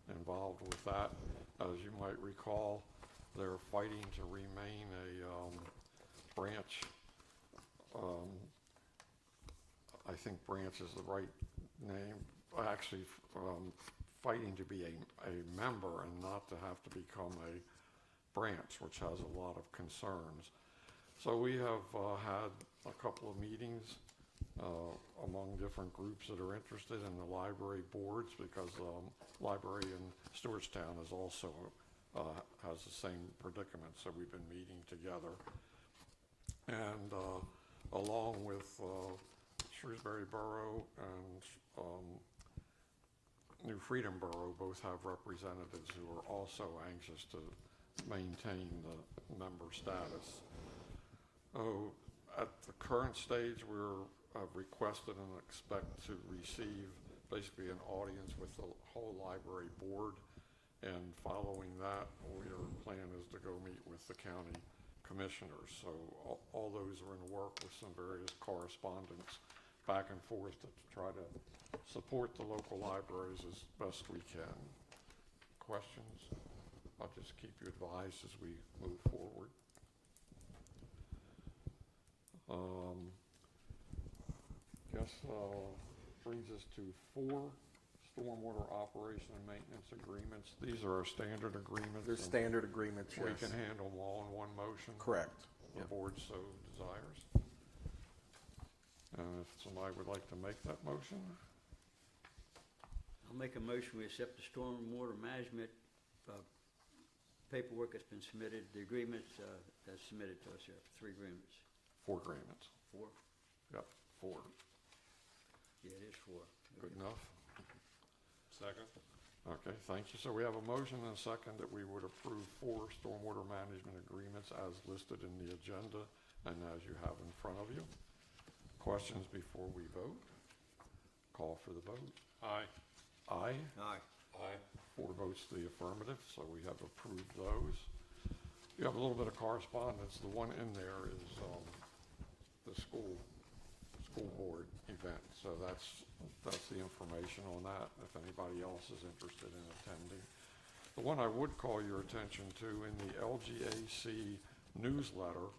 involved with that. As you might recall, they're fighting to remain a branch. I think branch is the right name. Actually, fighting to be a member and not to have to become a branch, which has a lot of concerns. So we have had a couple of meetings among different groups that are interested in the library boards, because library in Stewartstown is also has the same predicament, so we've been meeting together. And along with Shrewsbury Borough and New Freedom Borough both have representatives who are also anxious to maintain the member status. At the current stage, we're requested and expect to receive basically an audience with the whole library board, and following that, our plan is to go meet with the county commissioners. So all those are in the work with some various correspondence back and forth to try to support the local libraries as best we can. Questions? I'll just keep you advised as we move forward. Brings us to 4 stormwater operation and maintenance agreements. These are our standard agreements. They're standard agreements, We yes. can handle them all in one motion. Correct. The Yep. board so desires. If somebody would like to make that motion, I'll make a motion, we accept the stormwater management paperwork that's been submitted, the agreements that's submitted to us here, 3 agreements. 4 agreements. 4? Yep, 4. Yeah, it is 4. Good enough? Second. Okay, thank you. So we have a motion and a second that we would approve 4 stormwater management agreements as listed in the agenda and as you have in front of you. Questions before we vote? Call for the vote. Aye. Aye. Aye. Aye. 4 votes to the affirmative, so we have approved those. You have a little bit of correspondence. The one in there is the school board event. So that's the information on that, if anybody else is interested in attending. The one I would call your attention to in the LGAC newsletter,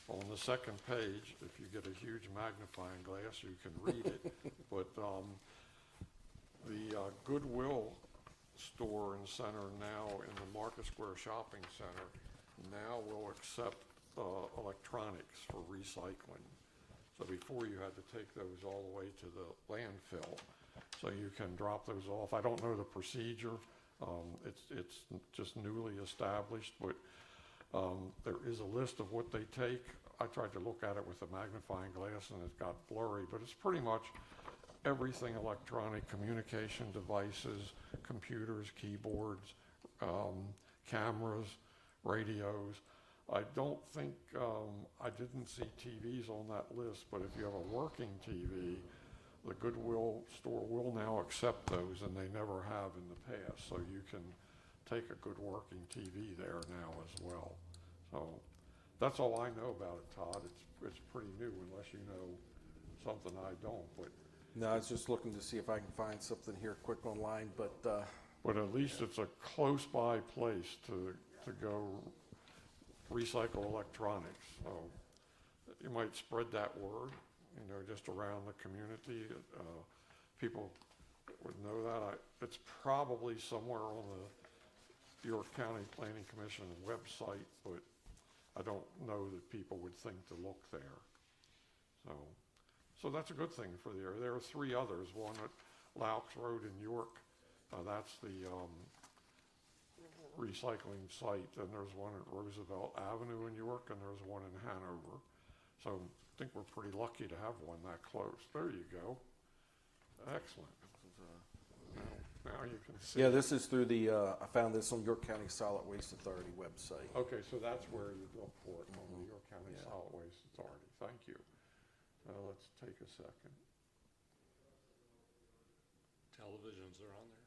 on the second page, if you get a huge magnifying glass, you can read it. But the Goodwill store and center now in the Market Square Shopping Center now will accept electronics for recycling. So before you had to take those all the way to the landfill. So you can drop those off. I don't know the procedure. It's just newly established, but there is a list of what they take. I tried to look at it with a magnifying glass and it got blurry, but it's pretty much everything electronic, communication devices, computers, keyboards, cameras, radios. I don't think, I didn't see TVs on that list, but if you have a working TV, the Goodwill store will now accept those, and they never have in the past. So you can take a good working TV there now as well. So that's all I know about it, Todd. It's pretty new unless you know something I don't. But No, I was just looking to see if I can find something here quick online, but at least it's a close by place to go recycle electronics. So you might spread that word, just around the community. People would know that. It's probably somewhere on York County Planning Commission website, but I don't know that people would think to look there. So that's a good thing for the area. There are 3 others, one at Loucks Road in York, that's the recycling site, and there's one at Roosevelt Avenue in York, and there's one in Hanover. So I think we're pretty lucky to have one that close. There you go. Excellent. Now you can see. Yeah, this is through the, I found this on York County Solid Waste Authority website. Okay, so that's where you look for it, on the York County Yeah. Solid Waste Authority. Thank you. Let's take a second. Televisions are on there.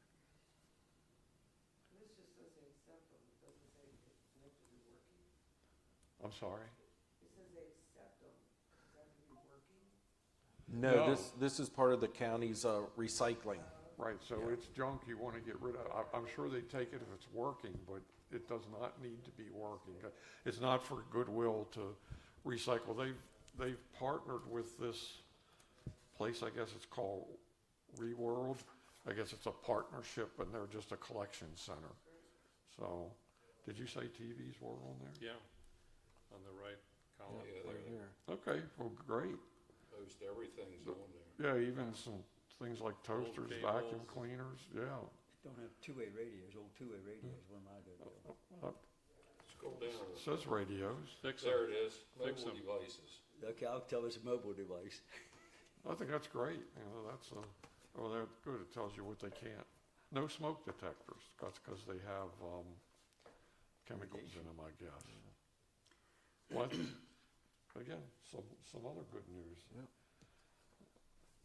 This just says they accept them, it doesn't say if it's connected to working. I'm sorry? It says they accept them, does that have to be working? No, No. this is part of the county's recycling. Right, so it's junk you want to get rid of. I'm sure they take it if it's working, but it does not need to be working. It's not for goodwill to recycle. They've partnered with this place, I guess it's called Reworld. I guess it's a partnership, and they're just a collection center. So, did you say TVs were on there? Yeah, on the right column. Yeah, Right they're, here. Okay, well, great. most everything's on there. Yeah, even some things like toasters, vacuum cables. cleaners, yeah. Don't have two-way radios, old two-way radios, one I go to. Scroll down. It says radios. Fix them. There it is, Fix mobile 'em. devices. Okay, I'll tell it's a mobile device. I think that's great, that's well, that's good, it tells you what they can't. No smoke detectors, that's because they have, chemicals in them, I guess. Well, again, some other good news. Yep.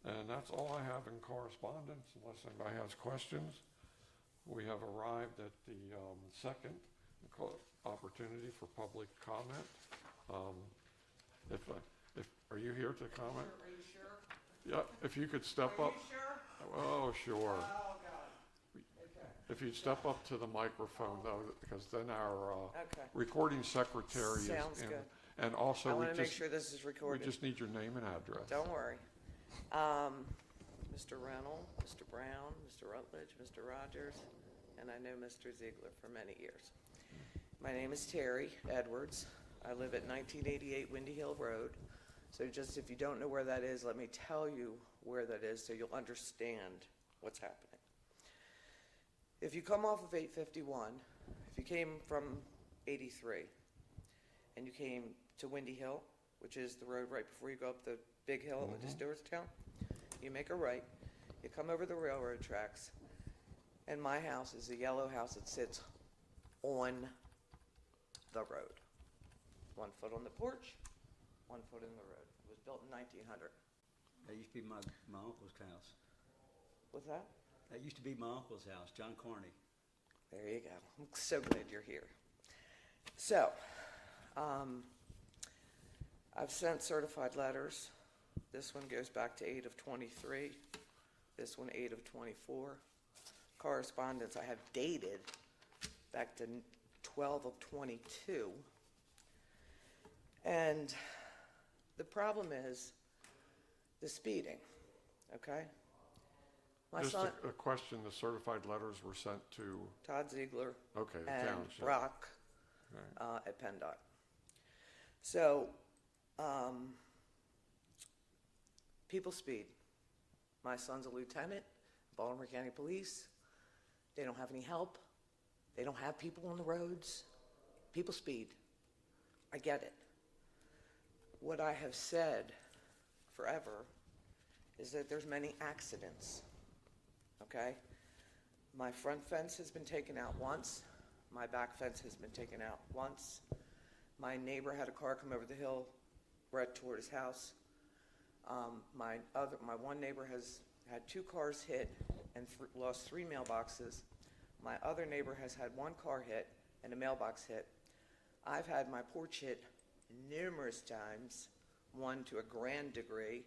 And that's all I have in correspondence, unless anybody has questions. We have arrived at the, second opportunity for public comment. Are you here to comment? Are you sure? Yeah, if you could step Are up. you sure? Oh, sure. Oh, God. Okay. If you'd step up to the microphone though, because then our Okay. recording secretary is in. Sounds good. And also, I we want to make just, sure this is we recorded. just need your name and address. Don't worry. Mr. Reynolds, Mr. Brown, Mr. Rutledge, Mr. Rogers, and I know Mr. Ziegler for many years. My name is Terry Edwards. I live at 1988 Windy Hill Road. So just if you don't know where that is, let me tell you where that is so you'll understand what's happening. If you come off of 851, if you came from 83 and you came to Windy Hill, which is the road right before you go up the big hill into Stewartstown, you make a right, you come over the railroad tracks, and my house is a yellow house that sits on the road. 1 foot on the porch, 1 foot in the road. It was built in 1900. That used to be my uncle's house. What's that? That used to be my uncle's house, John Carney. There you go. I'm so glad you're here. So, I've sent certified letters. This one goes back to 8 of 23. This one 8 of 24. Correspondence I have dated back to 12 of 22. And the problem is the speeding, okay? My Just son, a question, the certified letters were sent to, Todd Ziegler, okay, the and township. Brock Okay. at PennDOT. So, people speed. My son's a lieutenant, Baltimore County Police. They don't have any help. They don't have people on the roads. People speed. I get it. What I have said forever is that there's many accidents, okay? My front fence has been taken out once. My back fence has been taken out once. My neighbor had a car come over the hill right toward his house. My one neighbor has had 2 cars hit and lost 3 mailboxes. My other neighbor has had 1 car hit and a mailbox hit. I've had my porch hit numerous times, one to a grand degree.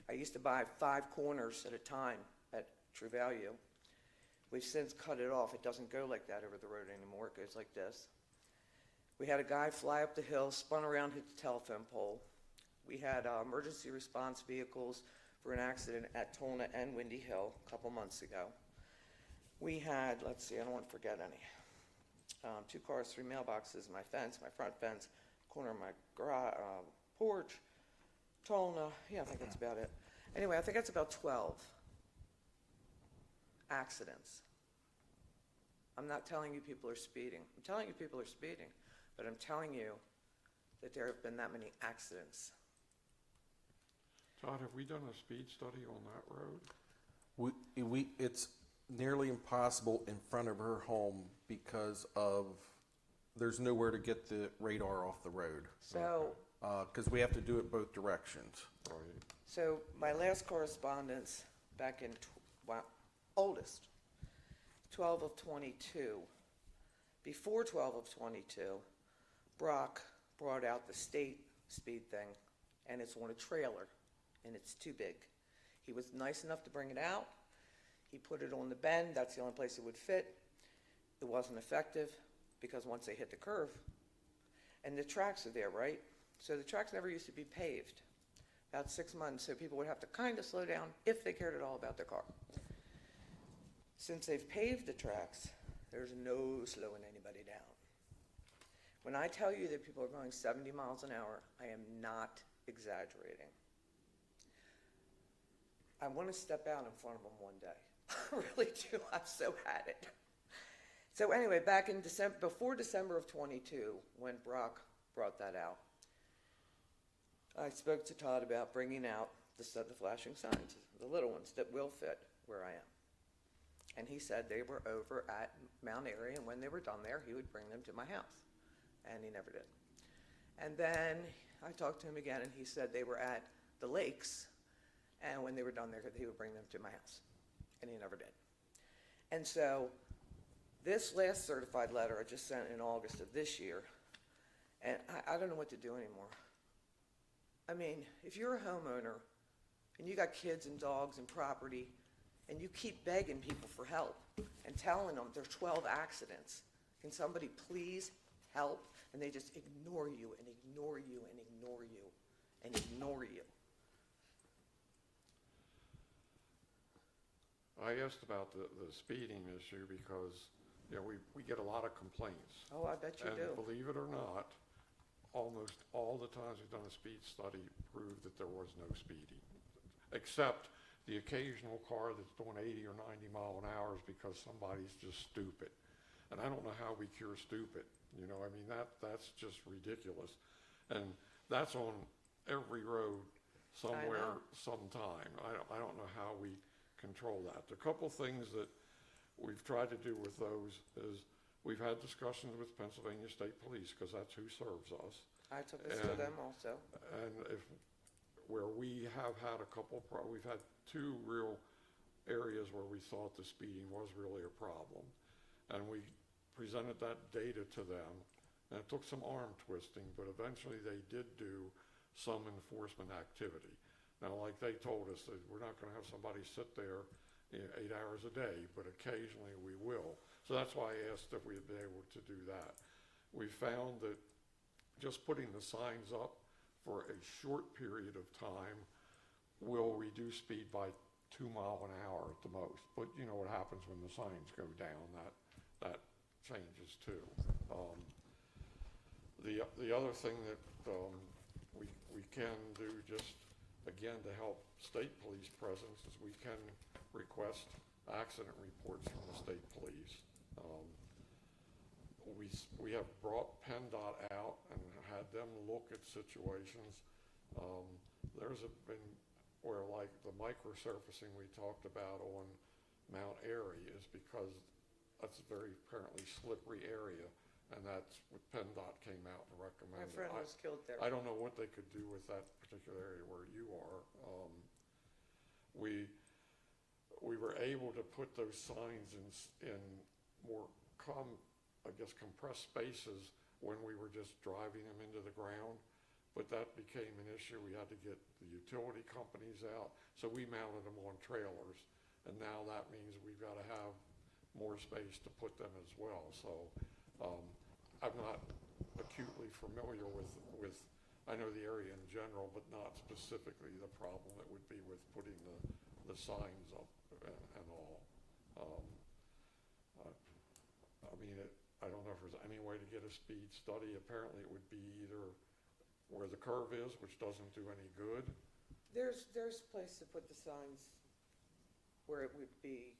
I used to buy 5 corners at a time at True Value. We've since cut it off. It doesn't go like that over the road anymore. It goes like this. We had a guy fly up the hill, spun around, hit the telephone pole. We had emergency response vehicles for an accident at Tolna and Windy Hill a couple months ago. We had, let's see, I don't want to forget any. 2 cars, 3 mailboxes, my fence, my front fence, corner of my garage, porch, Tolna, yeah, I think that's about it. Anyway, I think that's about 12 accidents. I'm not telling you people are speeding. I'm telling you people are speeding, but I'm telling you that there have been that many accidents. Todd, have we done a speed study on that road? It's nearly impossible in front of her home because of, there's nowhere to get the radar off the road. So, Because we have to do it both directions. Right. so my last correspondence back in, oldest, 12 of 22. Before 12 of 22, Brock brought out the state speed thing, and it's on a trailer, and it's too big. He was nice enough to bring it out. He put it on the bend. That's the only place it would fit. It wasn't effective because once they hit the curve, and the tracks are there, right? So the tracks never used to be paved. About 6 months, so people would have to kind of slow down if they cared at all about their car. Since they've paved the tracks, there's no slowing anybody down. When I tell you that people are going 70 miles an hour, I am not exaggerating. I want to step out in front of them one day. I really do. I've so had it. So anyway, back in December, before December of 22, when Brock brought that out, I spoke to Todd about bringing out the flashing signs, the little ones that will fit where I am. And he said they were over at Mount Airy, and when they were done there, he would bring them to my house. And he never did. And then I talked to him again, and he said they were at the lakes, and when they were done there, he would bring them to my house. And he never did. And so this last certified letter I just sent in August of this year, and I don't know what to do anymore. I mean, if you're a homeowner, and you got kids and dogs and property, and you keep begging people for help and telling them there's 12 accidents, can somebody please help? And they just ignore you and ignore you and ignore you and ignore you. I asked about the speeding issue because, you know, we get a lot of complaints. Oh, I bet you do. And believe it or not, almost all the times we've done a speed study proved that there was no speeding, except the occasional car that's doing 80 or 90 mile an hour is because somebody's just stupid. And I don't know how we cure stupid. You know, I mean, that's just ridiculous. And that's on every road somewhere, sometime. I don't know how we control that. A couple things that we've tried to do with those is we've had discussions with Pennsylvania State Police because that's who serves us. I took this to them also. And where we have had we've had 2 real areas where we thought the speeding was really a problem. And we presented that data to them, and it took some arm twisting, but eventually they did do some enforcement activity. Now, like they told us, that we're not gonna have somebody sit there 8 hours a day, but occasionally we will. So that's why I asked if we'd be able to do that. We found that just putting the signs up for a short period of time will reduce speed by 2 miles an hour at the most. But you know what happens when the signs go down, that changes too. The other thing that we can do, just again to help state police presence, is we can request accident reports from the state police. We have brought PennDOT out and had them look at situations. There's been where, like, the microsurfacing we talked about on Mount Airy is because that's a very apparently slippery area, and that's what PennDOT came out and My recommended. friend was killed there. I don't know what they could do with that particular area where you are. We were able to put those signs in more compressed spaces when we were just driving them into the ground, but that became an issue. We had to get the utility companies out, so we mounted them on trailers, and now that means we've got to have more space to put them as well. So I'm not acutely familiar with I know the area in general, but not specifically the problem that would be with putting the signs up and all. I mean, I don't know if there's way to get a speed study. Apparently, it would be either where the curve is, which doesn't do any good. There's a place to put the signs where it would be,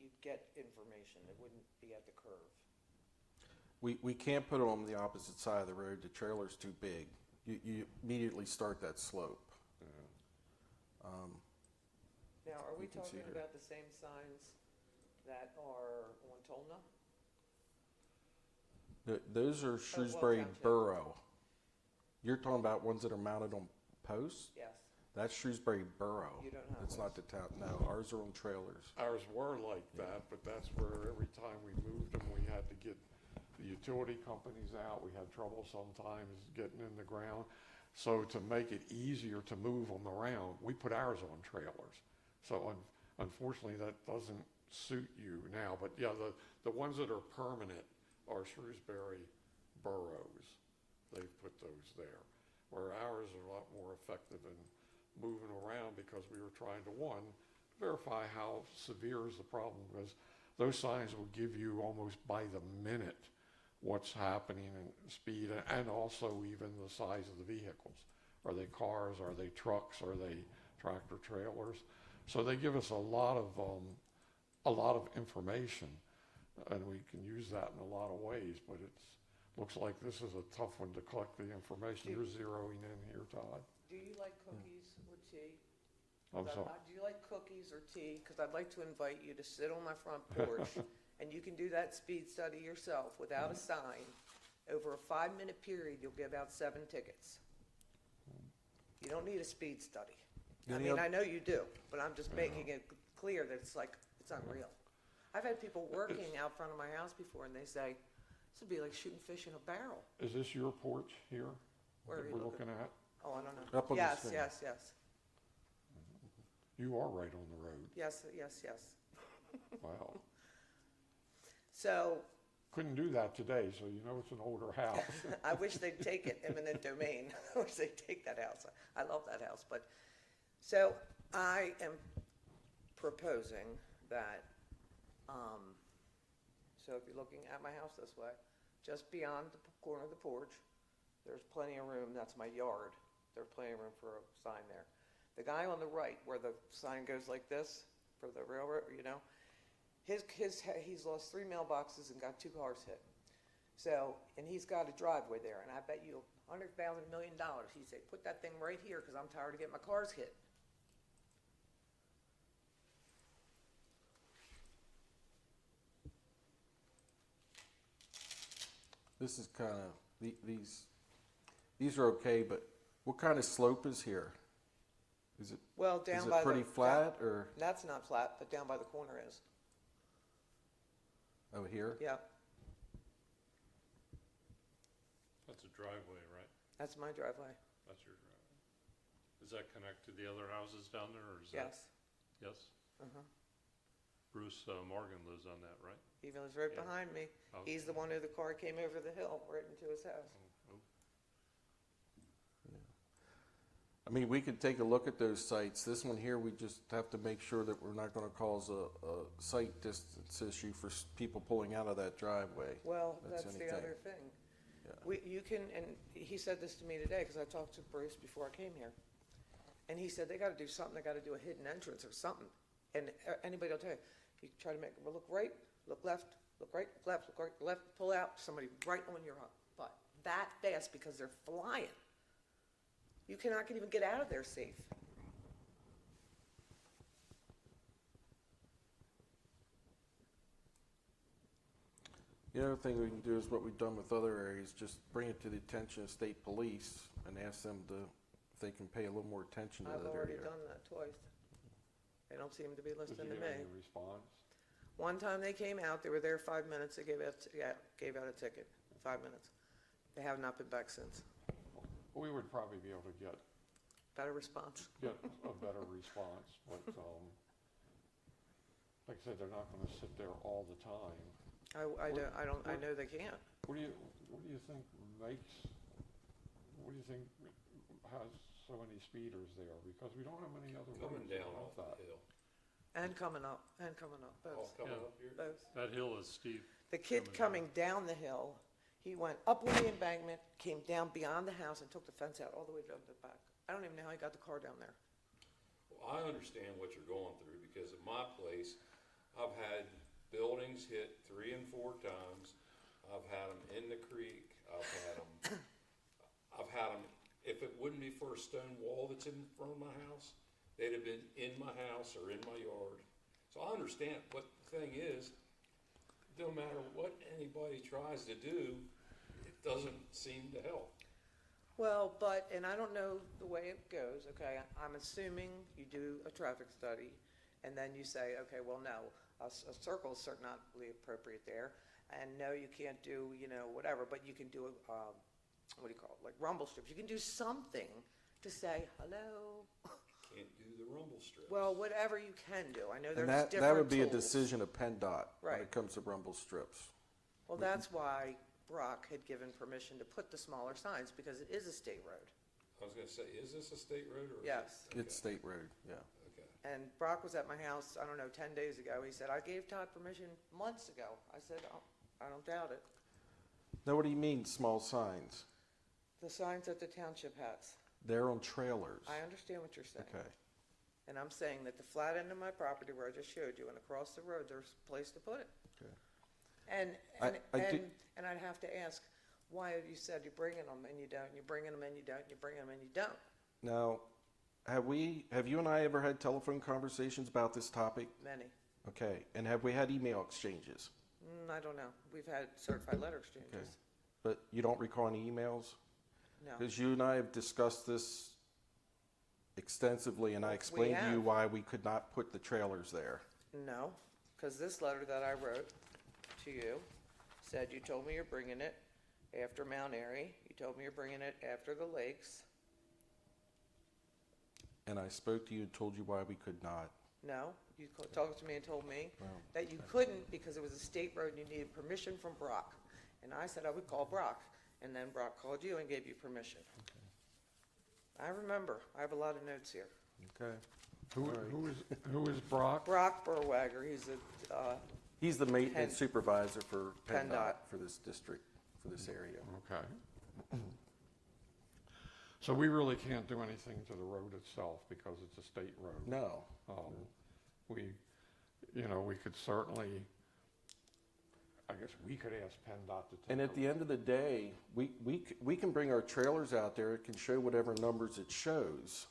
you'd get information, it wouldn't be at the curve. We can't put it on the opposite side of the road, the trailer's too big. You immediately start that slope. Now, are we You can see talking here. about the same signs that are on Tolna? Those are Shrewsbury Township. Borough. You're talking about ones that are mounted on posts? Yes. That's Shrewsbury Borough. You don't have It's not the town, no, ours are on trailers. Ours were like that, but that's where every time we moved them, we had to get the utility companies out. We had trouble sometimes getting in the ground. So to make it easier to move them around, we put ours on trailers. So unfortunately, that doesn't suit you now. But yeah, the ones that are permanent are Shrewsbury Boroughs. They've put those there, where ours are a lot more effective in moving around because we were trying to, one, verify how severe is the problem, because those signs will give you almost by the minute what's happening in speed, and also even the size of the vehicles. Are they cars? Are they trucks? Are they tractor trailers? So they give us a lot of information, and we can use that in a lot of ways, but looks like this is a tough one to collect the information. You're zeroing in here, Todd. Do you like cookies or tea? I'm sorry. Do you like cookies or tea? Because I'd like to invite you to sit on my front porch, and you can do that speed study yourself without a sign. Over a 5-minute period, you'll give out 7 tickets. You don't need a speed study. I Any mean, oth- I know you do, but I'm just making it clear that it's like, it's unreal. I've had people working out front of my house before, and they say, this would be like shooting fish in a barrel. Is this your porch here Where are that you we're looking? looking at? Oh, I don't know. Up on the Yes, screen. yes, yes. You are right on the road. Yes, yes, yes. Wow. So Couldn't do that today, so you know it's an older house. I wish they'd take it eminent domain. I wish they'd take that house. I love that house, but, so I am proposing that, so if you're looking at my house this way, just beyond the corner of the porch, there's plenty of room, that's my yard. There's plenty of room for a sign there. The guy on the right, where the sign goes like this, for the railroad, you know, he's lost 3 mailboxes and got 2 cars hit. So, and he's got a driveway there, and I bet you $100,000 million, he'd say, put that thing right here, because I'm tired of getting my cars hit. This is kind of, these are okay, but what kind of slope is here? Is it, Well, down is by it pretty flat, or, That's not flat, but down by the corner is. oh, here? Yeah, That's a driveway, right? that's my driveway. That's your driveway. Does that connect to the other houses down there, or is that? Yes. Yes? Uh-huh. Bruce Morgan lives on that, right? He lives right Yeah. behind me. Okay. He's the one who the car came over the hill, right into his house. Oh, oh. I mean, we could take a look at those sites. This one here, we just have to make sure that we're not gonna cause a sight distance issue for people pulling out of that driveway. Well, That's that's the anything. other thing. Yeah. You can, and he said this to me today, because I talked to Bruce before I came here. And he said, they gotta do something, they gotta do a hidden entrance or something. And anybody will tell you, you try to make, well, look right, look left, look right, left, look right, left, pull out, somebody right on your butt. That fast, because they're flying. You cannot even get out of there safe. The other thing we can do is what we've done with other areas, just bring it to the attention of state police and ask them to, if they can pay a little more attention to I've that already area. done that twice. They don't seem to be Did listening you to get me. any response? One time they came out, they were there 5 minutes, they gave out a ticket, 5 minutes. They have not been back since. We would probably be able to get Better response. a better response, but, like I said, they're not gonna sit there all the time. I know they can't. What do you think has so many speeders there? Because we don't have many other Coming roads down like off that. the hill. And coming up, All both, coming Yeah. up here? both. That hill is steep. The kid coming down the hill He went up on the embankment, came down beyond the house and took the fence out all the way down to the back. I don't even know how he got the car down there. Well, I understand what you're going through, because at my place, I've had buildings hit 3 and 4 times. I've had them in the creek, I've had them, if it wouldn't be for a stone wall that's in front of my house, they'd have been in my house or in my yard. So I understand, but the thing is, no matter what anybody tries to do, it doesn't seem to help. Well, but, and I don't know the way it goes, okay? I'm assuming you do a traffic study, and then you say, okay, well, no, a circle is certainly not really appropriate there, and no, you can't do, whatever, but you can do, what do you call it, like rumble strips. You can do something to say, hello. Can't do the rumble strips. Well, whatever you can do. I know And there's different that would be a tools. decision of PennDOT when Right. it comes to rumble strips. Well, that's why Brock had given permission to put the smaller signs, because it is a state road. I was gonna say, is this a state road or? is it- Yes. Okay, It's state road, yeah. Okay. And Brock was at my house, I don't know, 10 days ago. He said, I gave Todd permission months ago. I said, oh, I don't doubt it. Now, what do you mean, small signs? The signs that the township has. They're on trailers. I understand what you're saying. Okay. And I'm saying that the flat end of my property where I just showed you and across the road, there's a place to put it. Okay. And, I do- and I'd have to ask, why have you said you're bringing them and you don't, you're bringing them and you don't, you're bringing them and you don't? Now, have you and I ever had telephone conversations about this topic? Many. Okay, and have we had email exchanges? I don't know. We've had certified letter Okay. exchanges. But you don't recall any emails? No. Because you and I have discussed this extensively, and I explained to you have. why we could not put the trailers there. No, because this letter that I wrote to you said you told me you're bringing it after Mount Airy. You told me you're bringing it after the lakes. And I spoke to you and told you why we could not. No, you talked to me and told me Well, that you couldn't because it was a state road and you needed permission from Brock. And I said I would call Brock, and then Brock called you and gave you permission. I remember. I have a lot of notes here. Okay. Who is Brock? Brock Burwager, he's He's the maintenance Penn- supervisor for PennDOT PennDOT. for this district, for this area. Okay. So we really can't do anything to the road itself because it's a state road. No. We could certainly, I guess we could ask PennDOT to take. And at the end of the day, we can bring our trailers out there, it can show whatever numbers it shows,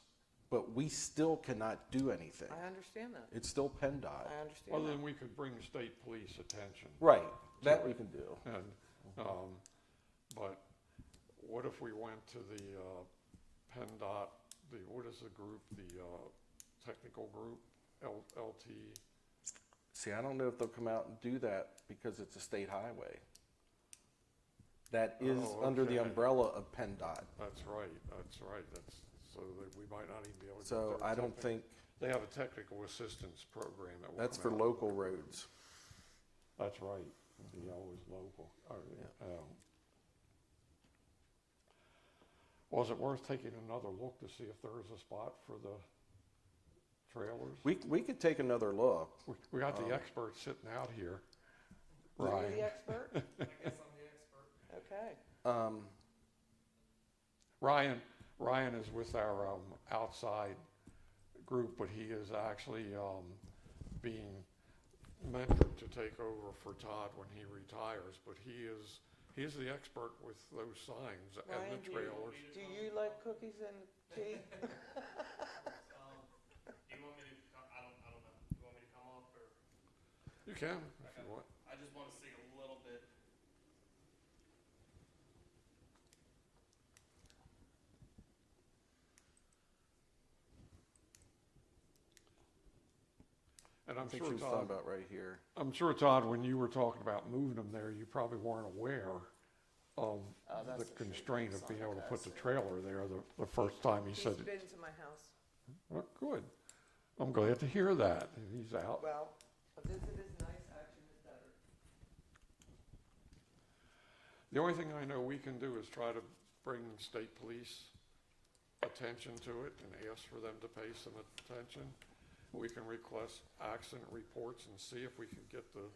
but we still cannot do anything. I understand that. It's still PennDOT. I understand Well, that. then we could bring state police attention. Right, that we can do. And, but what if we went to the PennDOT, what is the group, the technical group, LT? See, I don't know if they'll come out and do that because it's a state highway. That is Oh, under the okay. umbrella of PennDOT. That's right, so that we might not even be able to. So get their I don't technical- think, They have a technical assistance program that will that's for come out. local roads. That's right, the yellow is local. Was it worth taking another look to see if there is a spot for the trailers? We could take another look. We got the experts sitting out here. Are you Ryan. the expert? I guess I'm the expert. Okay. Ryan is with our outside group, but he is actually being mentored to take over for Todd when he retires. But he is the expert with those signs and Ryan, the trailers. Do you like cookies and tea? Do you want me to come, I don't know, do you want me to come up or? You can if you want. I just wanna see a little bit. And I I'm think sure she was talking Todd, about right here. I'm sure Todd, when you were talking about moving them there, you probably weren't aware of the constraint of being able to put the trailer there the first time he He's said it. been to my house. Well, good. I'm glad to hear that. He's out. Well, a visit is nice, action is better. The only thing I know we can do is try to bring state police attention to it and ask for them to pay some attention. We can request accident reports and see if we can get the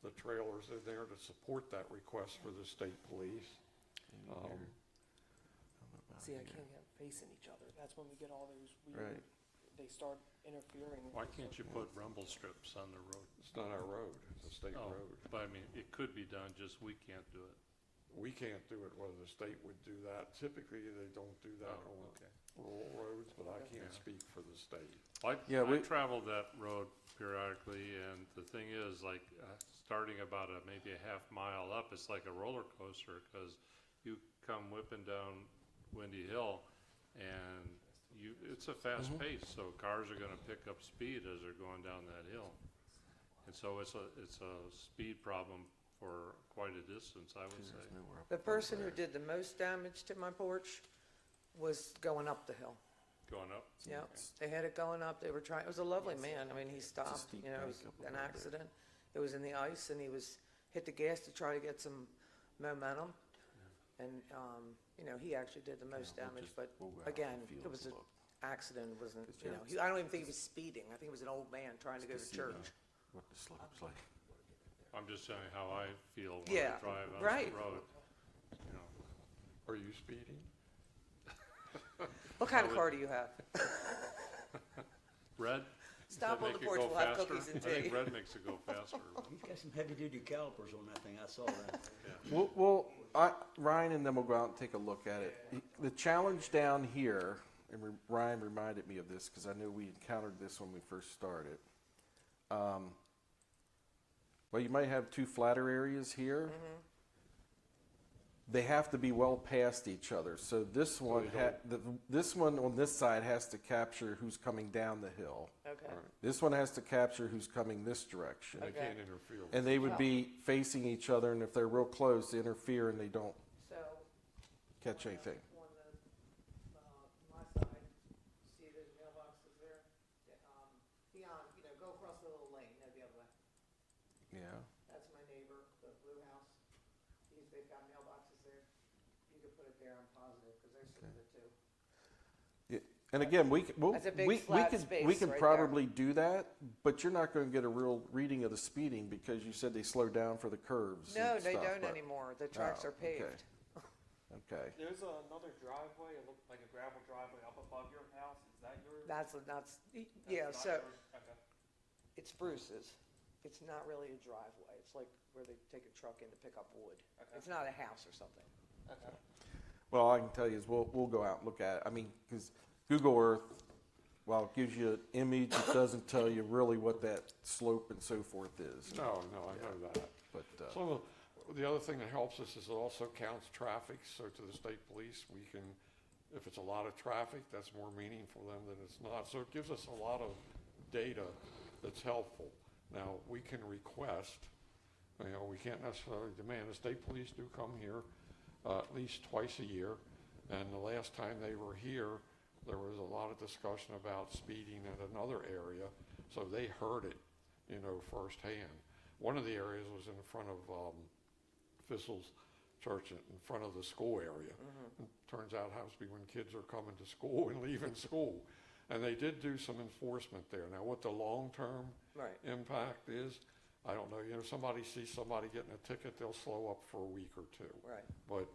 the trailers in there to support that request for the state police. See, I can't get facing each other. That's when we get all those Right. weird, they start interfering. Why can't you put rumble strips on the road? It's not our road, it's a state Oh, road. but I mean, it could be done, just we can't do it. We can't do it, whether the state would do that. Typically, they don't do that Oh, on okay. rural roads, but I can't Yeah. speak for the state. Yeah, I we- traveled that road periodically, and the thing is, like, starting about maybe a half mile up, it's like a roller coaster, because you come whipping down Windy Hill, and it's a fast pace, so cars are gonna pick up speed as they're going down that hill. And so it's a speed problem for quite a distance, I would say. The person who did the most damage to my porch was going up the hill. Going up? Yeah, they had it going up, they were trying, it was a lovely man, I mean, he stopped, steep you know, it was bank up an over there. accident. It was in the ice, and he hit the gas to try to get some momentum. And, you know, he actually did the most damage, but again, it was an accident, wasn't, you know, I don't even think he was speeding, I think it was an old man trying to go to church. What the slope's like. I'm just saying how I feel when Yeah, I drive on right. the road, you know. Are you speeding? What kind of would- car do you have? Red? Stop Does that on the make it porch, go we'll have faster? cookies and I think tea. red makes it go faster. You've got some heavy-duty calipers on that thing, I saw that. Ryan and them will go out and take a look at it. The challenge down here, and Ryan reminded me of this because I know we encountered this when we first started. Well, you might have two flatter areas here. They have to be well past each other. So this one, this one on this side has to capture who's coming down the hill. Okay, This one has to capture who's coming this direction. They Okay. can't interfere. And they would be facing each other, and if they're real close, they interfere and they don't so. catch anything. On my side, see those mailboxes there? Beyond, you know, go across the little lane, no, the other way. Yeah. That's my neighbor, the blue house. They've got mailboxes there. You could put it there, I'm positive, because they're sitting there too. And again, That's a big flat space we can right probably do that, but you're not going to get a real reading of the speeding because you said they slow down for the curves. No, and they stuff, don't but- anymore. The tracks are okay. paved. Okay. There's another driveway, it looked like a gravel driveway up above your house. Is that yours? That's, yeah, That's so not yours? Okay. it's Bruce's. It's not really a driveway. It's like where they take a truck in to pick up wood. Okay. It's not a house or something. Okay. Well, all I can tell you is we'll go out and look at it. I mean, because Google Earth, while it gives you an image, it doesn't tell you really what that slope and so forth is. No, I know that. But So the other thing that helps us is it also counts traffic, so to the state police, we can, if it's a lot of traffic, that's more meaningful for them than it's not. So it gives us a lot of data that's helpful. Now, we can request, you know, we can't necessarily demand, the state police do come here at least twice a year, and the last time they were here, there was a lot of discussion about speeding in another area, so they heard it, you know, firsthand. One of the areas was in front of Thistle's Church, in front of the school area. It turns out it happens to be when kids are coming to school and leaving school. And they did do some enforcement there. Now, what the long-term Right. impact is, I don't know. You know, somebody sees somebody getting a ticket, they'll slow up for a week or two. Right. But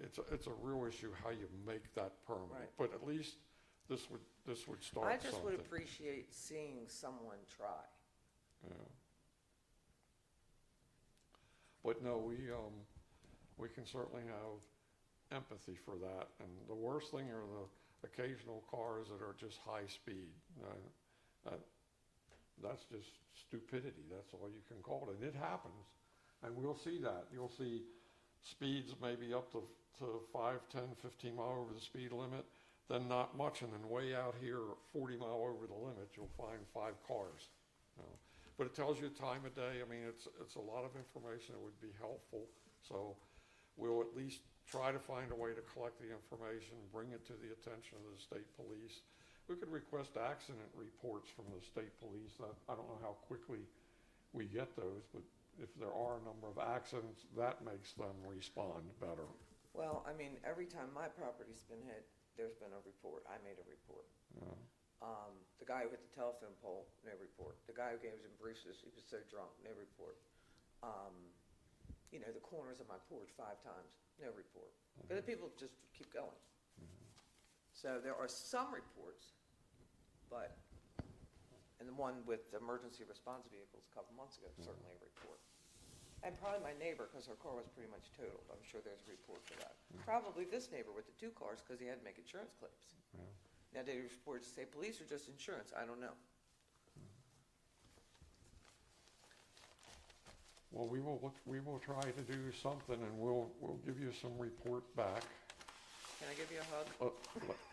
it's a real issue how you make that permanent. Right. But at least this would start I just would something. appreciate seeing someone try. Yeah. But no, we can certainly have empathy for that. And the worst thing are the occasional cars that are just high speed. That's just stupidity. That's all you can call it. And it happens. And we'll see that. You'll see speeds maybe up to 5, 10, 15 mile over the speed limit, then not much. And then way out here, 40 mile over the limit, you'll find 5 cars. You know. But it tells you time of day. I mean, it's a lot of information that would be helpful. So we'll at least try to find a way to collect the information, bring it to the attention of the state police. We could request accident reports from the state police. I don't know how quickly we get those, but if there are a number of accidents, that makes them respond better. Well, I mean, every time my property's been hit, there's been a report. I made a report. Yeah. The guy who hit the telephone pole, no report. The guy who was in Bruce's, he was so drunk, no report. you know, the corners of my porch 5 times, no report. But the people just keep going. So there are some reports, but, and the one with the emergency response vehicles a couple months ago, certainly a report. And probably my neighbor, because her car was pretty much totaled, I'm sure there's a report for that. Probably this neighbor with the 2 cars, because he had to make insurance claims. Now, did he report to say police or just insurance? I don't know. Well, we will try to do something, and we'll give you some report back. Can I give you a hug?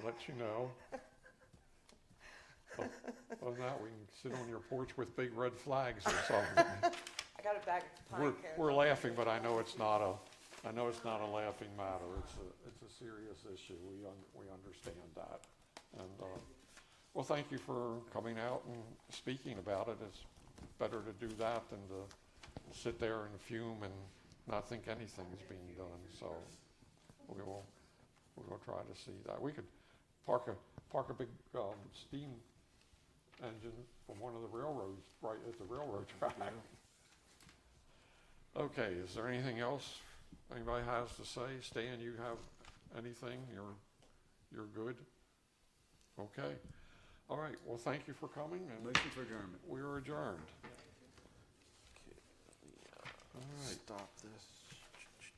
Let you know. Other than that, we can sit on your porch with big red flags or something. I got a bag of pine cones. We're laughing, but I know it's not a laughing matter. It's a serious issue. We understand that. And, well, thank you for coming out and speaking about it. It's better to do that than to sit there and fume and not think anything's being done. So we will try to see that. We could park a big steam engine from one of the railroads right at the railroad track. Okay, is there anything else anybody has to say? Stan, you have anything? You're good? Okay. All right, well, thank you for coming, and Motion for adjournment. we're adjourned. Okay, All right. stop this.